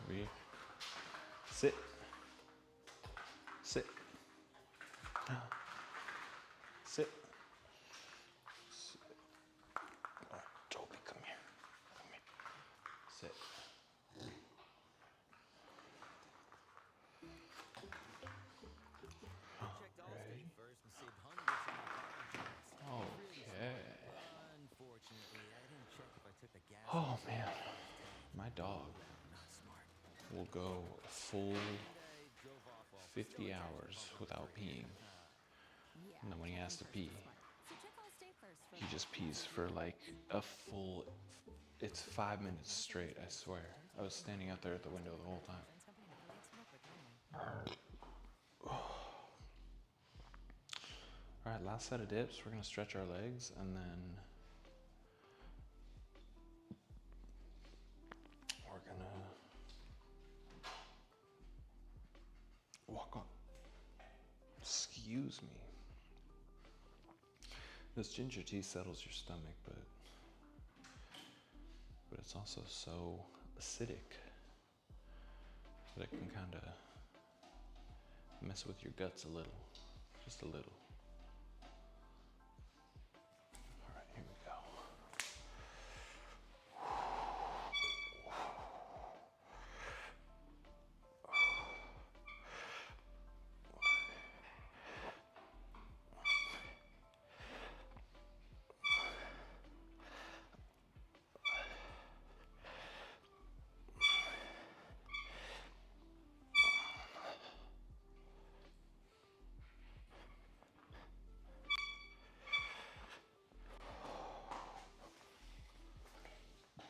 We sit. Sit. Sit. Sit. Oh, Toby, come here. Come here. Sit. Checked Allstate first and saved hundreds on my car insurance. All Oh man, my dog will go a full 50 hours without peeing. And then when he has to pee, So check out Stay First for he just pees for like a full, it's 5 minutes straight, I swear. I was standing out there at the window the whole time. All right, last set of dips. We're gonna stretch our legs and then we're gonna walk on. Excuse me. This ginger tea settles your stomach, but it's also so acidic that it can kind of mess with your guts a little, just a little. All right, here we go.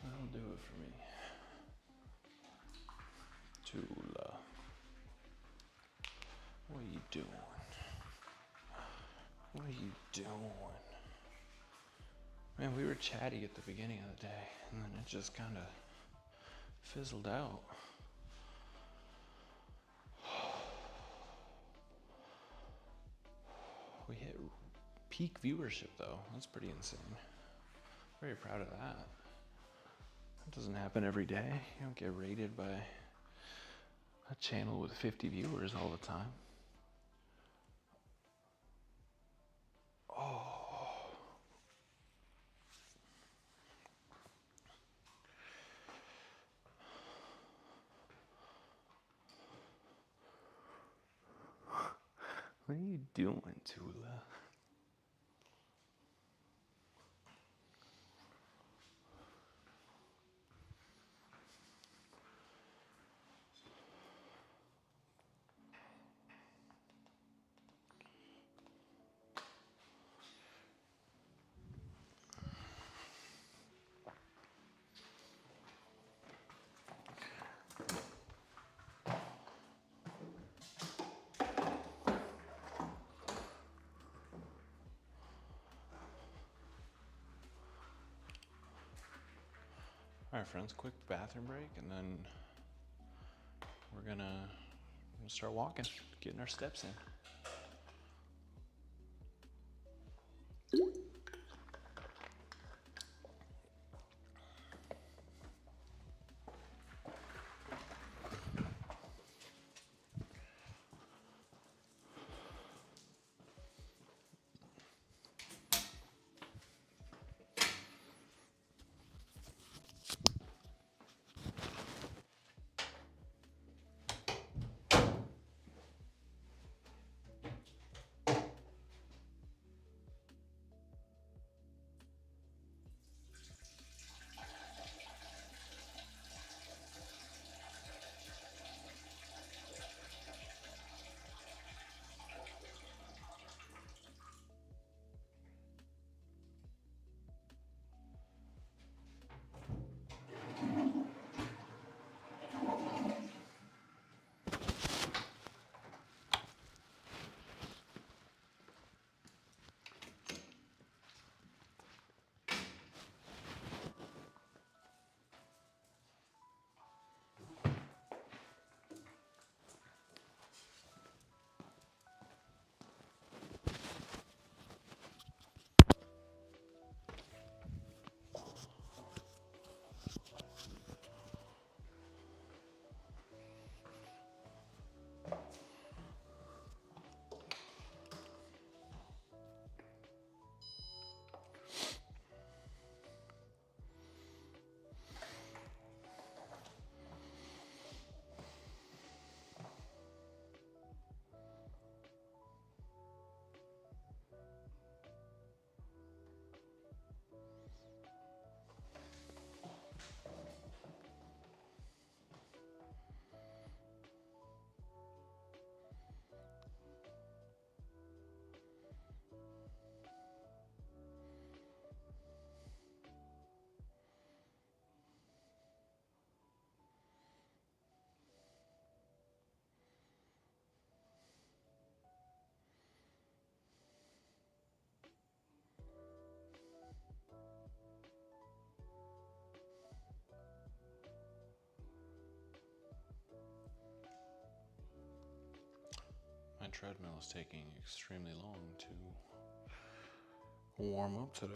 That'll do it for me. Tula. What are you doing? What are you doing? Man, we were chatty at the beginning of the day, and then it just kind of fizzled out. We hit peak viewership though. That's pretty insane. Very proud of that. That doesn't happen every day. You don't get rated by a channel with 50 viewers all the time. Oh. What are you doing, Tula? All right, friends, quick bathroom break, and then we're gonna start walking, getting our steps in. My treadmill is taking extremely long to warm up today.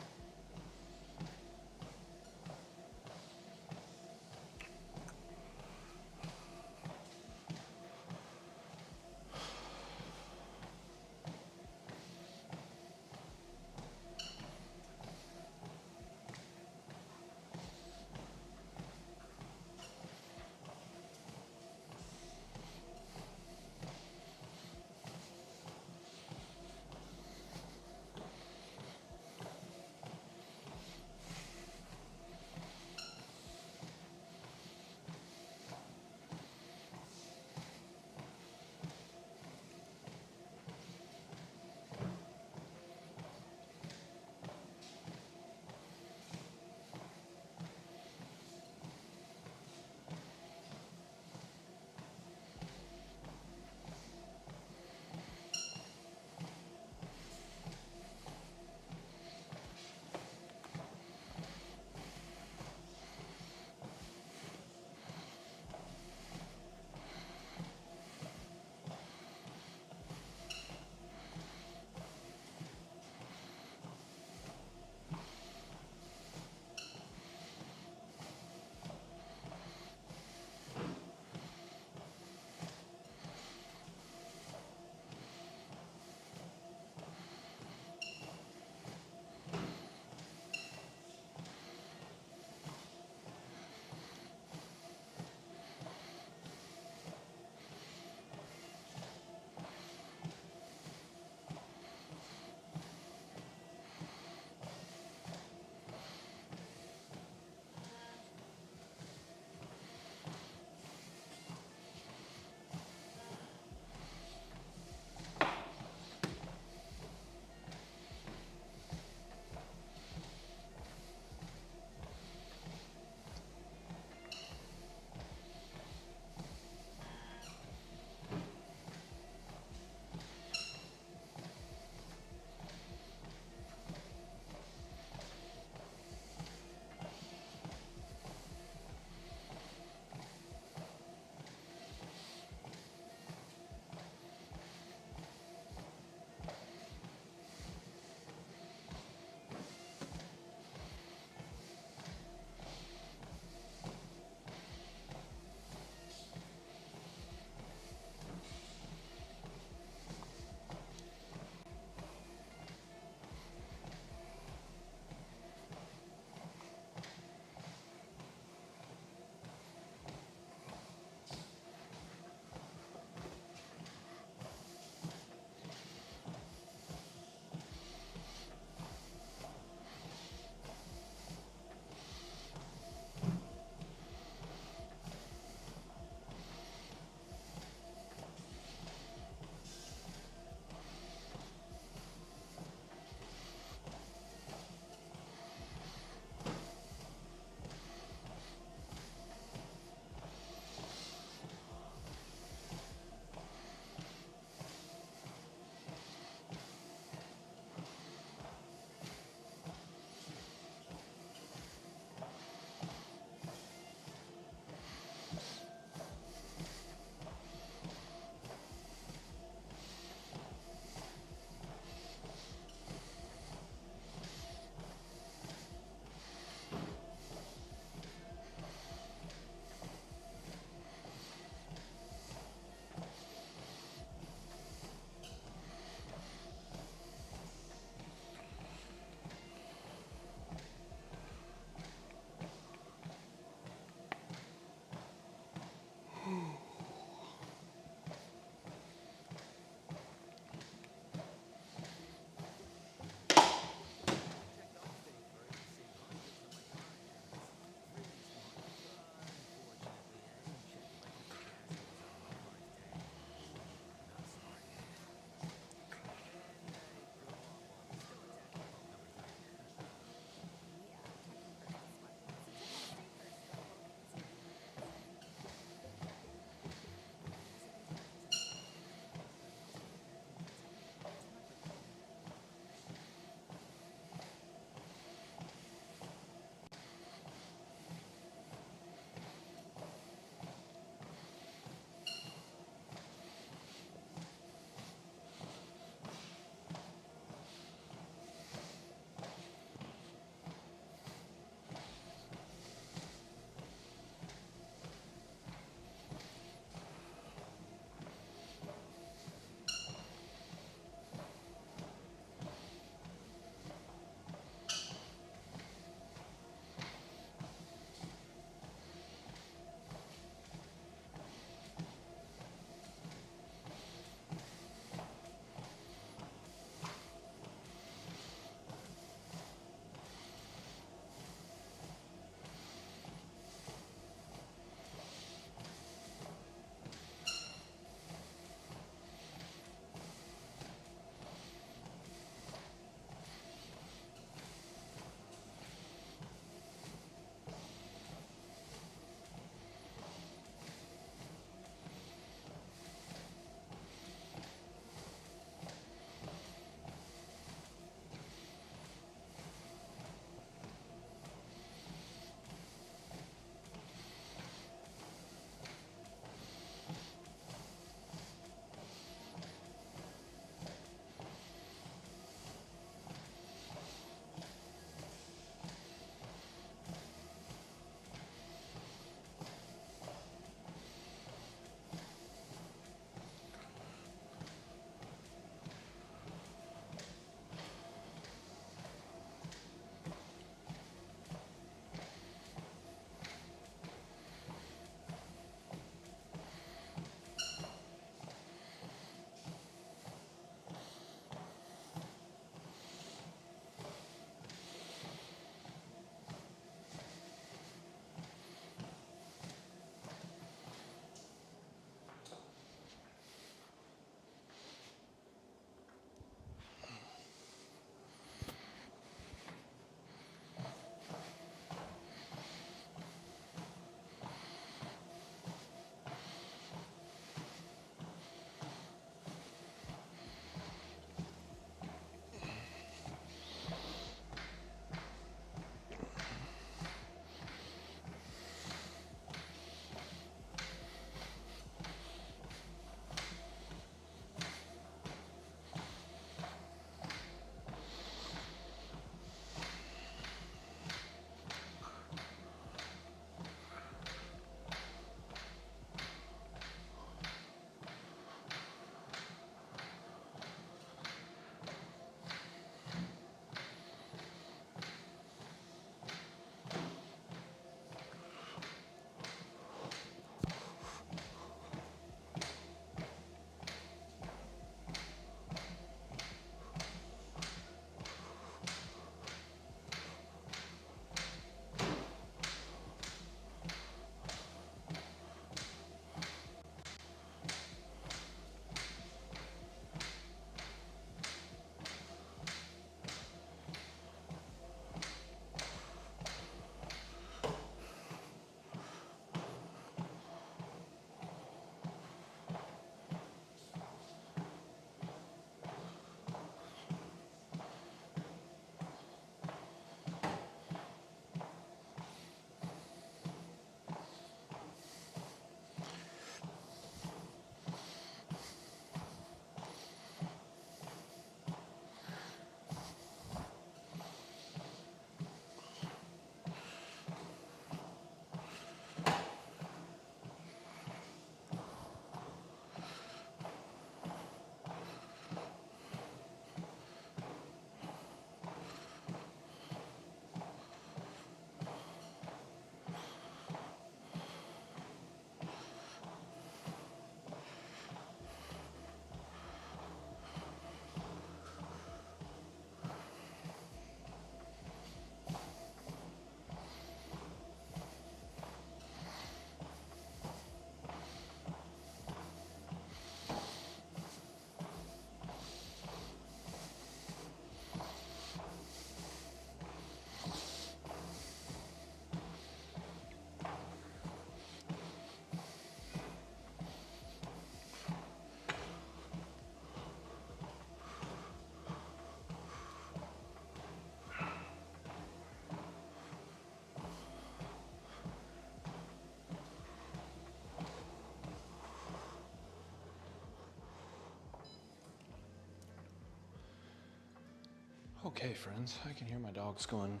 Okay, friends, I can hear my dogs going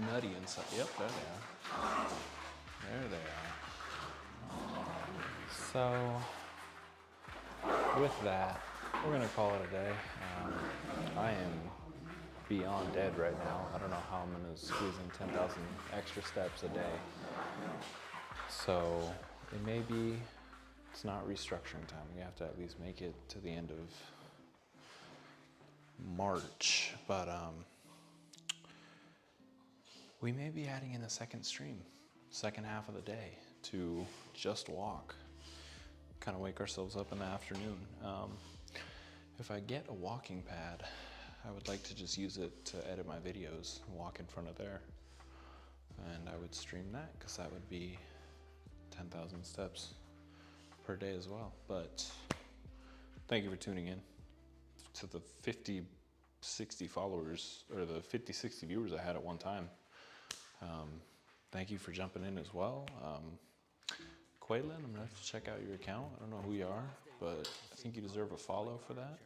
nutty inside. Yep, there they are. There they are. So, with that, we're gonna call it a day. I am beyond dead right now. I don't know how I'm gonna squeeze in 10,000 extra steps a day. So, it may be, it's not restructuring time. We have to at least make it to the end of March, but we may be adding in a second stream, second half of the day, to just walk. Kind of wake ourselves up in the afternoon. If I get a walking pad, I would like to just use it to edit my videos, walk in front of there. And I would stream that, because that would be 10,000 steps per day as well. But thank you for tuning in. To the 50, 60 followers, or the 50, 60 viewers I had at one time. Thank you for jumping in as well. Quaylen, I'm gonna have to check out your account. I don't know who you are, but I think you deserve a follow for that.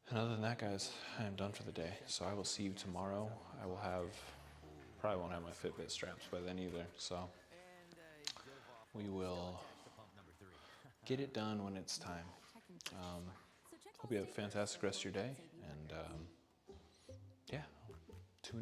And other than that, guys, I am done for the day. So I will see you tomorrow. I will have, probably won't have my Fitbit straps by then either. So we will get it done when it's time. Hope you have a fantastic rest of your day, and